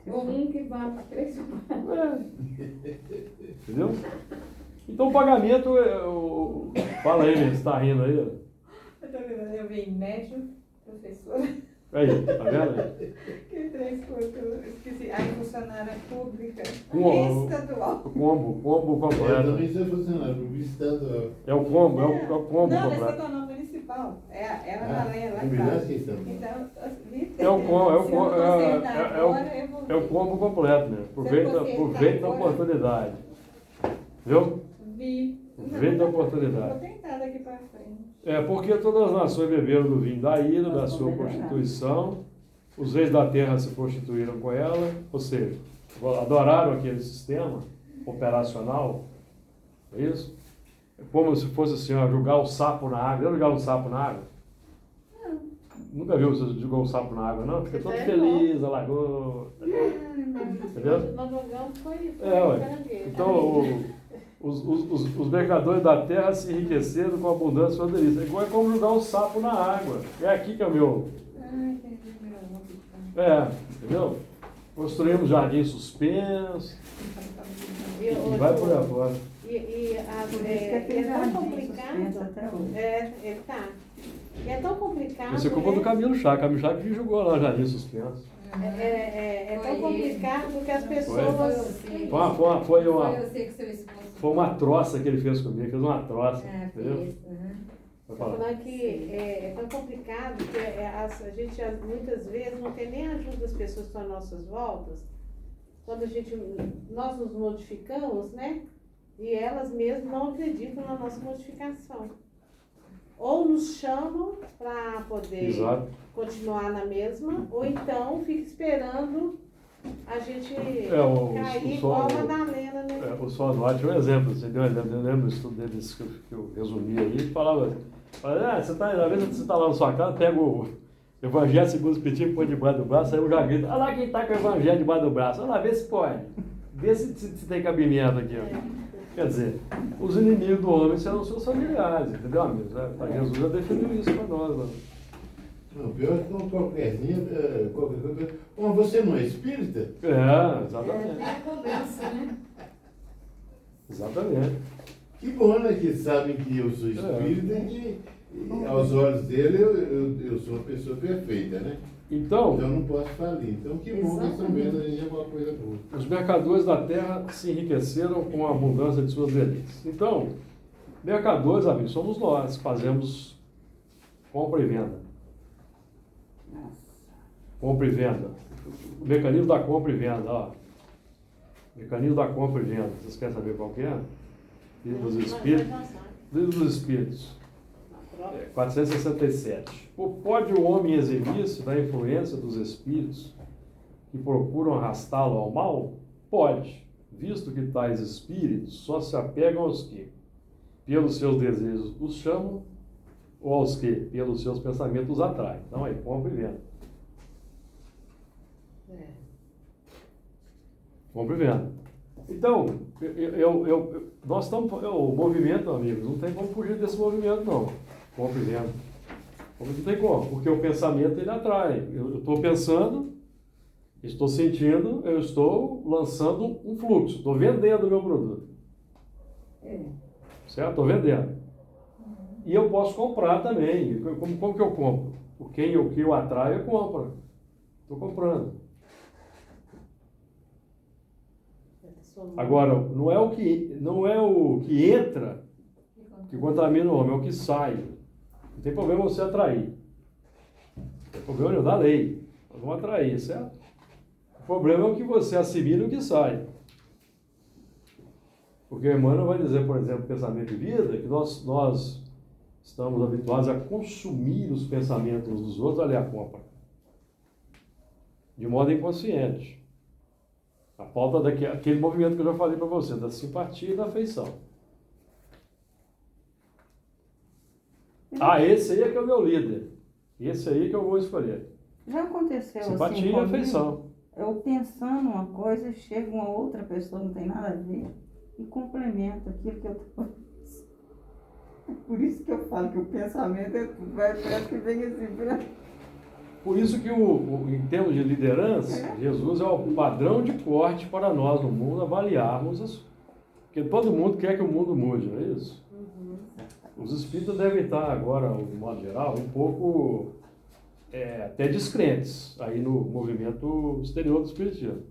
Um que vai para 3 ou 4. Entendeu? Então o pagamento, fala aí, você está rindo aí? Eu estou vendo, eu vi médico, professor. Aí, tá vendo? Que 3 coisas, eu esqueci. Aí, funcionária pública, estadual. Combo Eu completo. também sou funcionário público estadual. É o combo Não, completo. mas eu estou no municipal. principal. Ela na lenha lá Combinado embaixo. que estamos. Então, É o combo completo, né? Aproveita a oportunidade. Viu? Aproveita a oportunidade. Vou tentar daqui para frente. Porque todas as nações beberam do vinho da ira, da sua prostituição, os reis da terra se prostituíram com ela, ou seja, adoraram aquele sistema operacional, é isso? É como se fosse assim, ó, jogar o sapo na água. Já jogar um sapo na água? Não. Nunca viu você jogar um sapo na água, não? Fica todo feliz, a lagoa. Entendeu? Nós jogamos foi Ué. caranguejo. Então, os mercadores da terra se enriqueceram com abundância e sua delícia. Igual é como jogar um sapo na água. É aqui que é o meu. Entendi meu. Entendeu? Construímos jardim suspenso. E vai por aí afora. É tão complicado. Ele tá. É tão complicado. Você culpa do Camilo Chá. Camilo Chá que jogou lá o jardim suspenso. É tão complicado que as pessoas. Foi uma troça que ele fez comigo, fez uma troça. Entendeu? Estou falando que é tão complicado que a gente muitas vezes não tem nem a ajuda das pessoas que estão às nossas voltas. Quando nós nos modificamos, né? E elas mesmas não acreditam na nossa modificação. Ou nos chamam para poder continuar na mesma, ou então fica esperando a gente cair igual a Madalena, né? O Sonote é um exemplo. Você deu um exemplo, eu lembro do estudo deles que eu resumi aí, ele falava às vezes você está lá na sua casa, pega o Evangelho segundo o Espiritismo, põe debaixo do braço, aí eu já grito, olha lá quem está com o Evangelho debaixo do braço, olha lá, vê se pode, vê se tem cabimento aqui. Quer dizer, os inimigos do homem serão seus familiares, entendeu, amigos? Jesus já definiu isso para nós. Né? Não, pior que qualquer coisa. Bom, você não é espírita? Exatamente. É a cobrança, né? Exatamente. Que bom, né? Que sabem que eu sou espírita e aos olhos dele eu sou uma pessoa perfeita, né? Então eu não posso falir. Então que bom que estão vendo a gente é uma coisa boa. Os mercadores da terra se enriqueceram com a abundância de suas delícias. Então, mercadores, amigos, somos nós, fazemos compra e venda. Compra e venda. O mecanismo da compra e venda, ó. Mecanismo da compra e venda. Vocês querem saber qual que é? Livro dos Espíritos. Livro dos Espíritos. 467. Pode o homem eximir-se da influência dos espíritos que procuram arrastá-lo ao mal? Pode, visto que tais espíritos só se apegam aos que, pelos seus desejos, os chamam, ou aos que, pelos seus pensamentos, os atraem. Então, aí, compra e venda. Compra e venda. Então, nós estamos... O movimento, amigos, não tem como fugir desse movimento, não. Compra e venda. Não tem como, porque o pensamento, ele atrai. Eu estou pensando, estou sentindo, eu estou lançando um fluxo, estou vendendo o meu produto. Certo? Estou vendendo. E eu posso comprar também. Como que eu compro? O que eu atraio, eu compro. Estou comprando. Agora, não é o que entra que contamina o homem, é o que sai. Não tem problema você atrair. Não tem problema da lei. Nós vamos atrair, certo? O problema é o que você assimila e o que sai. Porque Emmanuel vai dizer, por exemplo, pensamento e vida, que nós estamos habituados a consumir os pensamentos uns dos outros, ali a compra. De modo inconsciente. A falta daquele movimento que eu já falei para você, da simpatia e da afeição. Esse aí é que é o meu líder. Esse aí que eu vou escolher. Já aconteceu simpatia assim e afeição. Eu pensando uma coisa, chega uma outra pessoa, não tem nada a ver, e complementa aquilo que eu estou pensando. Por isso que eu falo que o pensamento parece que vem assim. Por isso que, em termos de liderança, Jesus é o padrão de corte para nós no mundo avaliarmos isso. Porque todo mundo quer que o mundo mude, não é isso? Os espíritas devem estar agora, de modo geral, um pouco até descrentes aí no movimento exterior do espiritismo.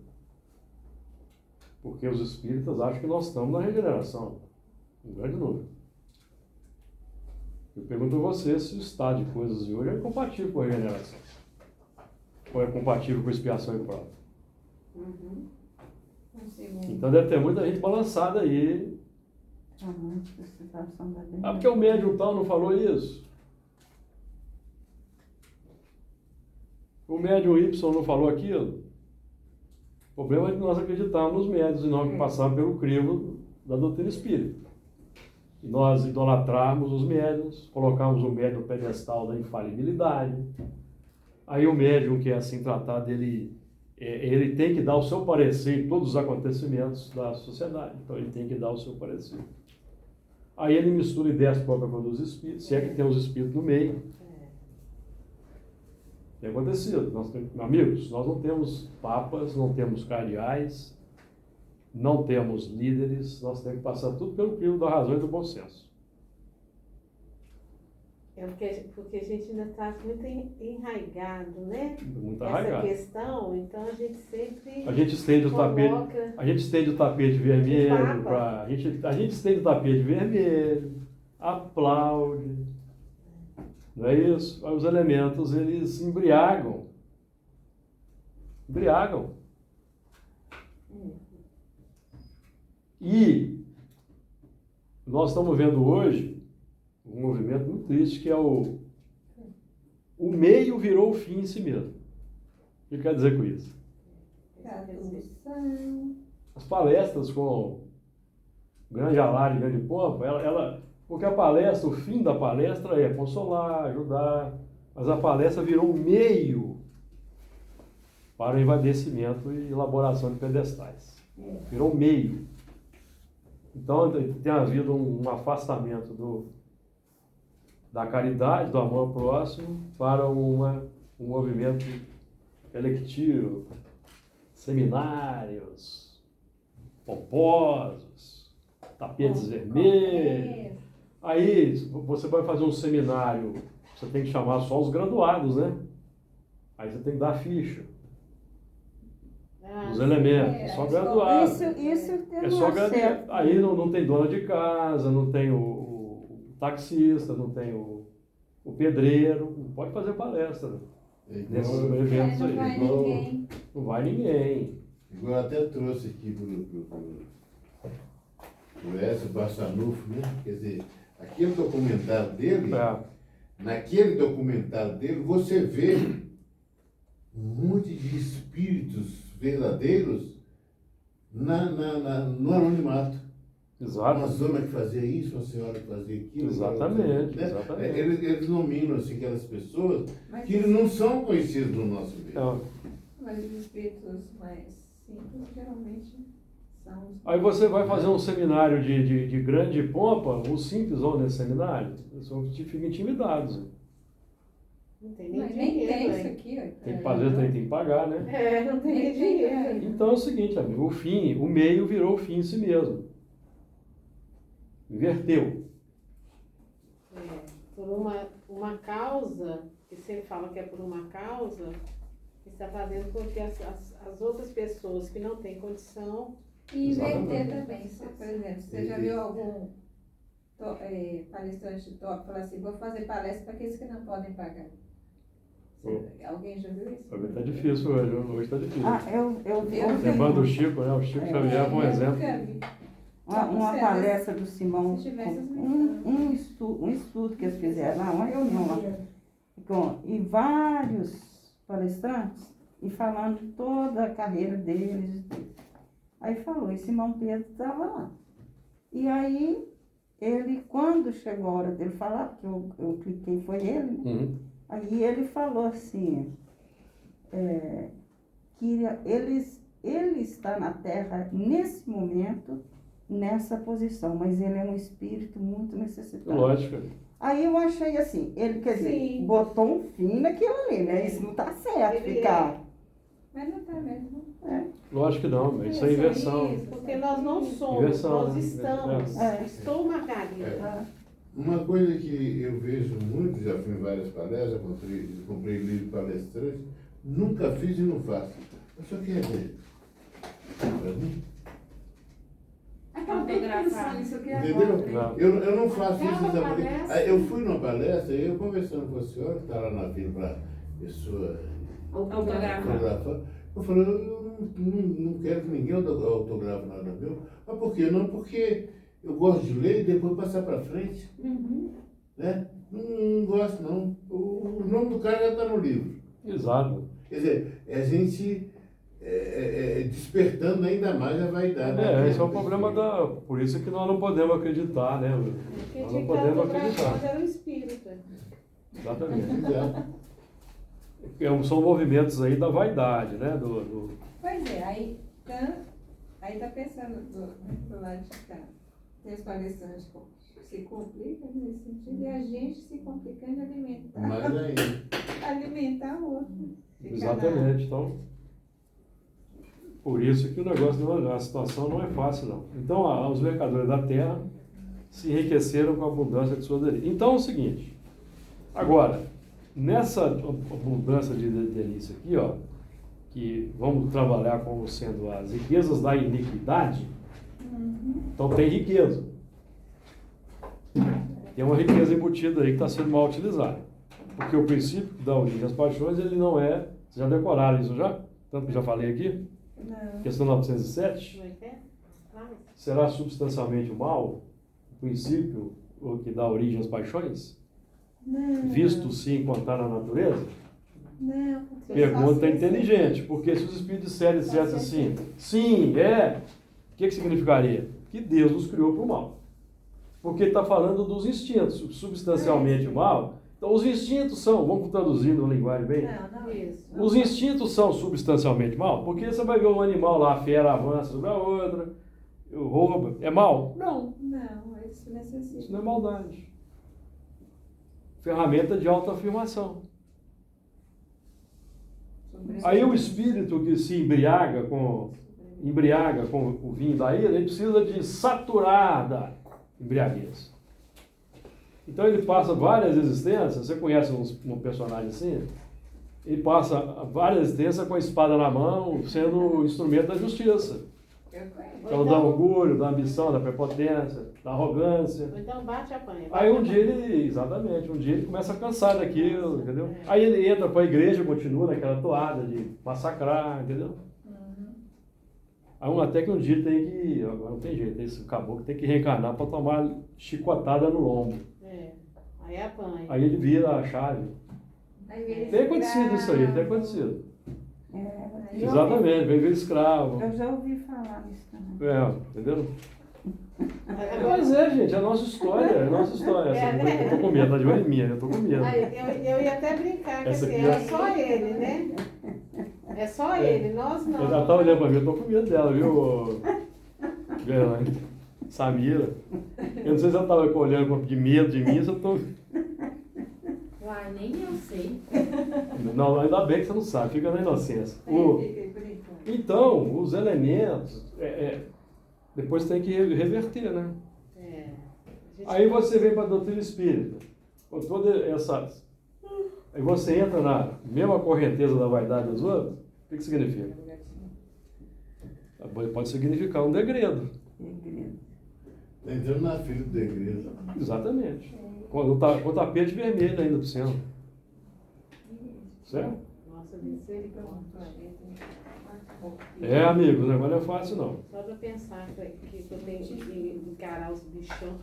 Porque os espíritas acham que nós estamos na regeneração. Um grande número. Eu pergunto a você se o estado de coisas de hoje é compatível com a regeneração. Ou é compatível com a expiação e prova. Uhum. Então deve ter muita gente balançada aí. Ah, porque o médium tal não falou isso? O médium Y não falou aquilo? O problema é que nós acreditávamos nos médios e não que passavam pelo crivo da doutrina espírita. E nós idolatrarmos os médiuns, colocamos o médium no pedestal da infalibilidade. Aí o médium que é assim tratado, ele tem que dar o seu parecer em todos os acontecimentos da sociedade. Então ele tem que dar o seu parecer. Aí ele mistura ideias próprias com os espíritos, se é que tem os espíritos no meio. Tem acontecido. Amigos, nós não temos papas, não temos cardeais, não temos líderes, nós temos que passar tudo pelo crivo da razão e do bom senso. É porque a gente ainda está muito enraigado, né? Muito Essa arraigado. questão, então a gente sempre A gente estende o tapete vermelho para a gente estende o tapete vermelho, aplaude, não é isso? Aí os elementos eles embriagam. E nós estamos vendo hoje um movimento muito triste que é o meio virou o fim em si mesmo. O que quer dizer com isso? As palestras com grande alarde, grande pompa, porque a palestra, o fim da palestra é consolar, ajudar, mas a palestra virou um meio para o envadecimento e elaboração de pedestais. Virou um meio. Então tem havido um afastamento da caridade, do amor ao próximo, para um movimento electivo, seminários pomposos, tapetes vermelhos. Aí você vai fazer um seminário, você tem que chamar só os graduados, né? Aí você tem que dar ficha. Os elementos, só graduado. Isso é só graduado. Aí não tem dona de casa, não tem o taxista, não tem o pedreiro, não pode fazer palestra nesses eventos aí. Não vai ninguém. Igual eu até trouxe aqui pro Écio Bassanufo, né? Quer dizer, aquele documentário dele, naquele documentário dele, você vê um monte de espíritos verdadeiros no anonimato. Exato. Uma zona que fazia isso, uma senhora que fazia aquilo. Exatamente. Né? Exatamente. Eles nominam assim, aquelas pessoas que não são conhecidas no nosso meio. Não. Mas os espíritos mais simples geralmente são os... Aí você vai fazer um seminário de grande pompa, os simples vão nesse seminário, eles ficam intimidados. não tem nem Mas nem dinheiro. tem né? isso aqui, ó. Tem que fazer, tem que pagar, né? Não tem nem dinheiro. Então é o seguinte, amigo, o meio virou o fim em si mesmo. Inverteu. Por uma causa, que se ele fala que é por uma causa, está fazendo com que as outras pessoas que não têm condição... E inverter também. Por exemplo, você já viu algum palestrante top falar assim, vou fazer palestra para aqueles que não podem pagar? Alguém já viu isso? Está difícil hoje está difícil. Lembrando do Chico, né? O Chico Xavier foi um exemplo. Uma palestra do Simão, Se tivesse um estudo que eles fizeram lá, uma reunião lá, e vários palestrantes, e falando toda a carreira deles. Aí falou, e Simão Pedro estava lá. E aí, ele, quando chegou a hora dele falar, porque eu cliquei, foi ele, né? Uhum. Aí ele falou assim, que ele está na Terra nesse momento, nessa posição, mas ele é um espírito muito necessitado. Lógico. Aí eu achei assim, ele, quer dizer, Sim. botou um fim naquilo ali, né? Isso não tá certo, ficar... Mas não tá mesmo. Lógico que não, mas isso é inversão. Porque nós não somos, Inversão, nós né? estamos. Estou Margarida. Uma coisa que eu vejo muito, já fui em várias palestras, comprei livro palestrante, nunca fiz e não faço. Eu só quero ver. Para mim? Eu fiquei pensando nisso aqui Entendeu? agora. Eu não faço isso. Aquela Sabe? palestra- Aí eu fui numa palestra e eu conversando com a senhora que está lá na fila para pessoa autografar. Eu falei, eu não quero que ninguém autografe nada meu. Mas por quê? Não, porque eu gosto de ler e depois passar para frente. Né? Não gosto não. O nome do cara já está no livro. Exato. Quer dizer, é a gente despertando ainda mais a vaidade. Esse é o problema da... Por isso que nós não podemos acreditar, né? Quem Nós tinha não que podemos autografar acreditar. era o espírito. Exatamente. Exato. São movimentos aí da vaidade, né? Pois é, aí tá pensando do lado de cá. Tem os palestrantes que se complicam nesse sentido e a gente se complicando de alimentar. Mas aí, Alimentar o outro. Fica Exatamente. Então, por isso que o negócio, a situação não é fácil, não. Então, os mercadores da terra se enriqueceram com a abundância de sua delícia. Então, é o seguinte. Agora, nessa abundância de delícia aqui, ó, que vamos trabalhar como sendo as riquezas da iniquidade, então tem riqueza. Tem uma riqueza embutida aí que está sendo mal utilizada. Porque o princípio da origem das paixões, ele não é... Vocês já decoraram isso já? Tanto que já falei aqui? Não. Questão 907. Como é que é? Será substancialmente o mal o princípio o que dá origem às paixões? Não. Visto se encontrar na natureza? Não, porque Pergunta só se- inteligente, porque se os espíritos dissessem assim, sim, o que significaria? Que Deus nos criou para o mal. Porque ele está falando dos instintos, substancialmente o mal. Então, os instintos são, vamos traduzir numa linguagem bem... Não, Isso. Os instintos são substancialmente mal? Porque você vai ver um animal lá, a fera avança sobre a outra, rouba, é mal? Não, Não, isso necessita. isso não é maldade. Ferramenta de autoafirmação. Aí o espírito que se embriaga com o vinho da ira, ele precisa de saturar da embriaguez. Então ele passa várias existências, você conhece um personagem assim? Ele passa várias existências com a espada na mão, sendo o instrumento da justiça. Eu conheço. Que é o da orgulho, da ambição, da prepotência, da arrogância. Ou então bate a panha. Aí um dia ele começa a cansar daquilo, entendeu? Aí ele entra para a igreja, continua naquela toada de massacrar, entendeu? Aí até que um dia ele tem que, agora não tem jeito, esse caboclo tem que reencarnar para tomar chicotada no lombo. Aí apanha. Aí ele vira a chave. Tem acontecido isso aí, tem acontecido. Exatamente, vem ver escravo. Eu já ouvi falar nisso também. Entendeu? Mas gente, é a nossa história, Eu tô com medo, tá de olho em mim, eu tô com medo. Eu ia até brincar que Essa assim, aqui, era ó. só ele, né? É só ele, nós não. Ela tá olhando pra mim, eu tô com medo dela, viu, Verlaine? Samira. Eu não sei se ela tava olhando de medo de mim, se eu tô... Uai, nem eu sei. Não, ainda bem que você não sabe, fica na inocência. Então, os elementos, depois tem que reverter, né? Aí você vem para a doutrina espírita, com toda essa... Aí você entra na mesma correnteza da vaidade dos outros, o que significa? Pode significar um degredo. entrando na fila da igreja. Exatamente. Com o tapete vermelho ainda por cima. Certo? Nossa, misericórdia. Amigo, o negócio não é fácil não. Só para pensar que eu tenho que encarar os bichão.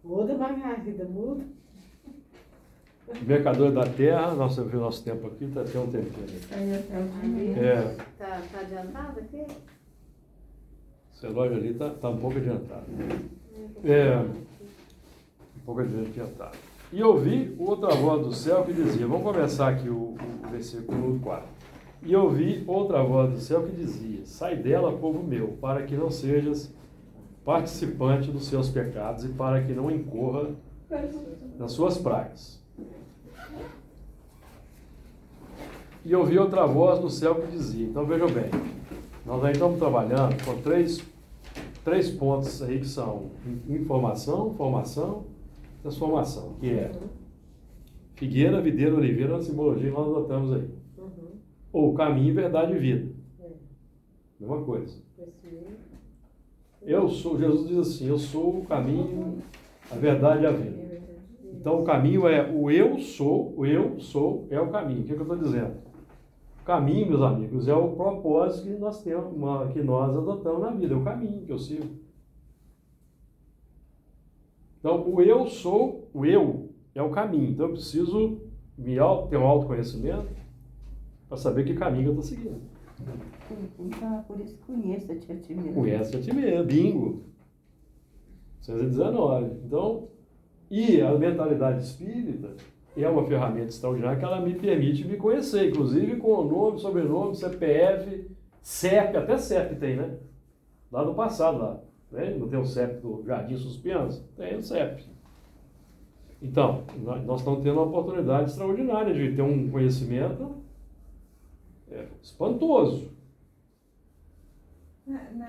Muda, Margarida, muda. Mercador da Terra, nossa, viu nosso tempo aqui, tá até um tempinho. Tá adiantado aqui? Esse relógio ali tá um pouco adiantado. Um pouco adiantado. E ouvi outra voz do céu que dizia, vamos começar aqui o versículo 4. E ouvi outra voz do céu que dizia, sai dela, povo meu, para que não sejas participante dos seus pecados e para que não incorra nas suas pragas. E ouvi outra voz do céu que dizia, então vejam bem, nós aí estamos trabalhando com três pontos aí que são informação, formação, transformação, que é figueira, videira, oliveira, uma simbologia que nós adotamos aí. Ou caminho, verdade e vida. Mesma coisa. Eu sou, Jesus diz assim, eu sou o caminho, a verdade e a vida. Então o caminho é o eu sou é o caminho. O que eu estou dizendo? O caminho, meus amigos, é o propósito que nós temos, que nós adotamos na vida, é o caminho que eu sigo. Então o eu sou, o eu é o caminho. Então eu preciso ter um autoconhecimento para saber que caminho eu estou seguindo. Por isso conheça-te a ti mesmo. Conhece a ti mesmo, bingo. 619. Então, e a mentalidade espírita é uma ferramenta extraordinária que ela me permite me conhecer, inclusive com o nome, sobrenome, CPF, CEP, até CEP tem, né? Lá no passado, lá. Né? Não tem o CEP do Jardim Suspenso? Tem o CEP. Então, nós estamos tendo uma oportunidade extraordinária de ter um conhecimento espantoso.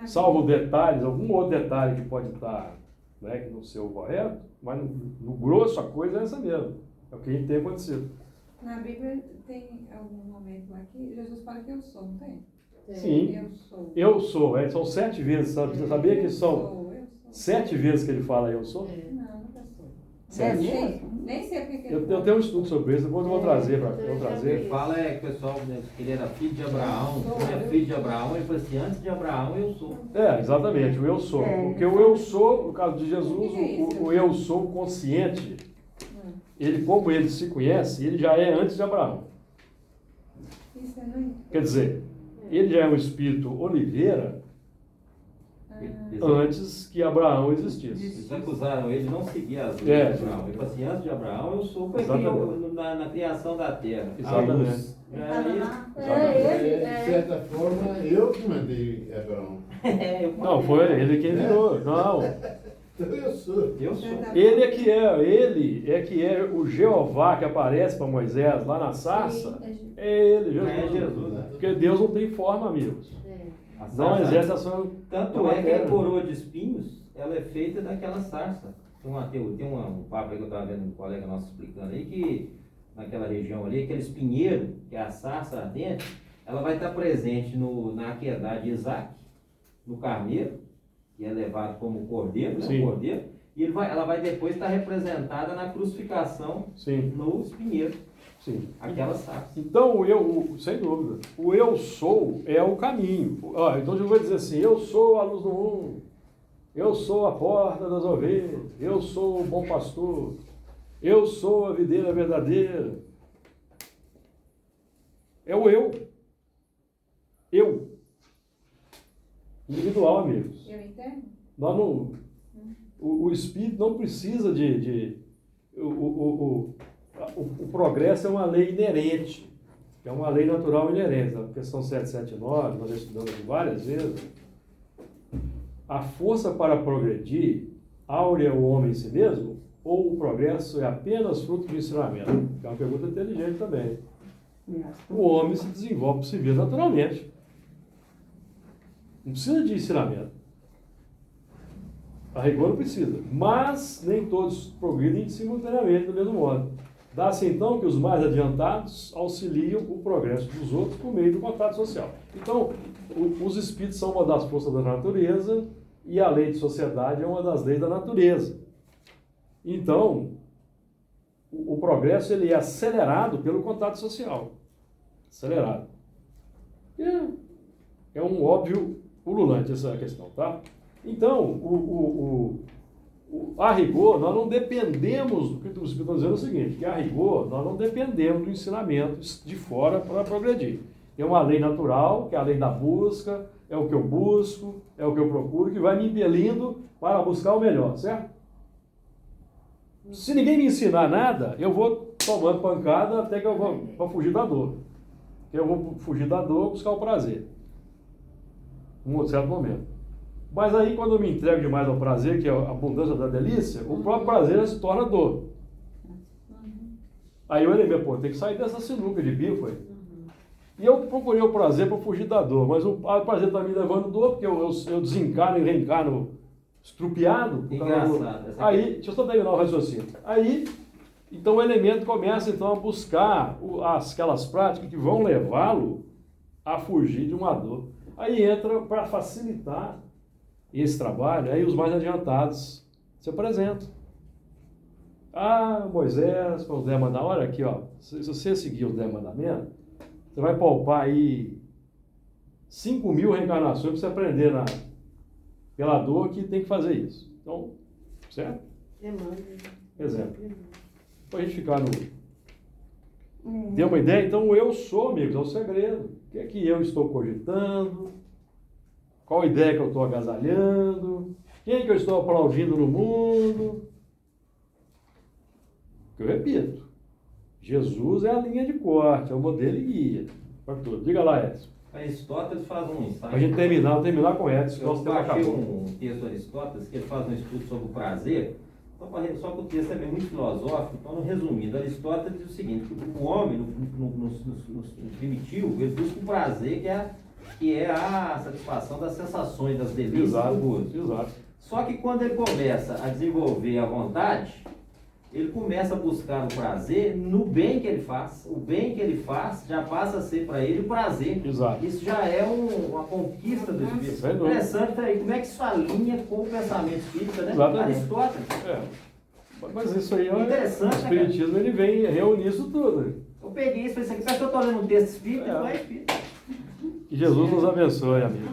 Salvo detalhes, algum outro detalhe que pode estar, né, que não ser o correto, mas no grosso a coisa é essa mesmo. É o que a gente tem acontecido. Na Bíblia tem algum momento lá que Jesus fala que eu sou, não tem? Sim. Eu sou. Eu sou. São 7 vezes. Sabe? Você sabia que são 7 vezes que ele fala eu sou? Não, nunca sou. Nem sei o que ele Eu tenho um estudo sobre isso, depois eu vou trazer. Ele fala que o pessoal, que ele era filho de Abraão, tinha filho de Abraão, ele falou assim, antes de Abraão eu sou. Exatamente, o eu sou. Porque o eu sou, no caso de Jesus, o eu sou consciente, ele, como ele se conhece, ele já é antes de Abraão. Isso é não. Quer dizer, ele já é um espírito Oliveira antes que Abraão existisse. Eles acusaram ele de não seguir as leis de Abraão. Ele falou assim, antes de Abraão eu sou, foi na criação da terra. Exatamente. De certa forma, eu que mandei Abraão. Não, foi ele quem virou. Não. Então eu sou. Ele é que é o Jeová que aparece para Moisés lá na sarça. É ele, Jesus. Porque Deus não tem forma, amigos. Não exerce a sua... Tanto é que a coroa de espinhos, ela é feita daquela sarça. Tem um papo aí que eu estava vendo um colega nosso explicando aí, que naquela região ali, aquele espinheiro, que é a sarça ardente, ela vai estar presente na aquedade de Isaac, no carneiro, que é levado como cordeiro, né? Cordeiro, e ela vai depois estar representada na crucificação no espinheiro. Sim. Aquela sarça. Então, sem dúvida, o eu sou é o caminho. Então eu vou dizer assim, eu sou a luz do mundo, eu sou a porta das ovelhas, eu sou o bom pastor, eu sou a videira verdadeira. É o eu. Eu. Individual, amigos. Eu interno? Nós não, o espírito não precisa o progresso é uma lei inerente, é uma lei natural inerente. A questão 779, nós já estudamos aqui várias vezes. A força para progredir áurea o homem em si mesmo, ou o progresso é apenas fruto de ensinamento? É uma pergunta inteligente também. O homem se desenvolve por si mesmo naturalmente. Não precisa de ensinamento. A rigor não precisa. Mas nem todos progridem simultaneamente do mesmo modo. Dá-se então que os mais adiantados auxiliam o progresso dos outros por meio do contato social. Então, os espíritos são uma das forças da natureza e a lei de sociedade é uma das leis da natureza. Então, o progresso ele é acelerado pelo contato social. Acelerado. É um óbvio ululante essa questão, tá? Então, a rigor, nós não dependemos, o que os espíritos estão dizendo é o seguinte, que a rigor, nós não dependemos do ensinamento de fora para progredir. É uma lei natural, que é a lei da busca, é o que eu busco, é o que eu procuro, que vai me impelindo para buscar o melhor, certo? Se ninguém me ensinar nada, eu vou tomando pancada até que eu vou para fugir da dor. Eu vou fugir da dor, buscar o prazer. Em certo momento. Mas aí, quando eu me entrego demais ao prazer, que é a abundância da delícia, o próprio prazer já se torna dor. Aí eu lembrei, tem que sair dessa sinuca de bico aí. E eu procurei o prazer para fugir da dor, mas o prazer está me levando dor, porque eu desencarno e reencarno estrupiado. Engraçado. Aí, deixa eu só terminar o raciocínio. Aí, então o elemento começa então a buscar aquelas práticas que vão levá-lo a fugir de uma dor. Aí entra para facilitar esse trabalho, aí os mais adiantados se apresentam. Ah, Moisés, com os 10 mandamentos, olha aqui, ó, se você seguir os 10 mandamentos, você vai poupar aí 5.000 reencarnações para você aprender pela dor que tem que fazer isso. Então, certo? Exemplo. Para a gente ficar no... Tem uma ideia? Então, eu sou, amigos, é o segredo. O que é que eu estou cogitando? Qual ideia que eu estou agasalhando? Quem que eu estou aplaudindo no mundo? Eu repito, Jesus é a linha de corte, é o modelo e guia para tudo. Diga lá, Edson. Aristóteles faz um ensaio. Para a gente terminar com Edson, nosso tempo baixei acabou. um texto do Aristóteles que ele faz um estudo sobre o prazer, só que o texto é muito filosófico, então, resumindo, Aristóteles diz o seguinte, que o homem, no primitivo, ele busca o prazer, que é a satisfação das sensações, das delícias do gozo. Exato. Só que quando ele começa a desenvolver a vontade, ele começa a buscar o prazer no bem que ele faz. O bem que ele faz já passa a ser para ele o prazer. Exato. Isso já é uma conquista do espírito. Interessante aí, como é que isso alinha com o pensamento espírita, né? Exatamente. Aristóteles. É. Mas isso aí é interessante, o espiritismo, ele vem reunir isso tudo. Eu peguei isso e falei assim, parece que eu estou lendo um texto espírita, não é espírita. Que Jesus nos abençoe, amigos.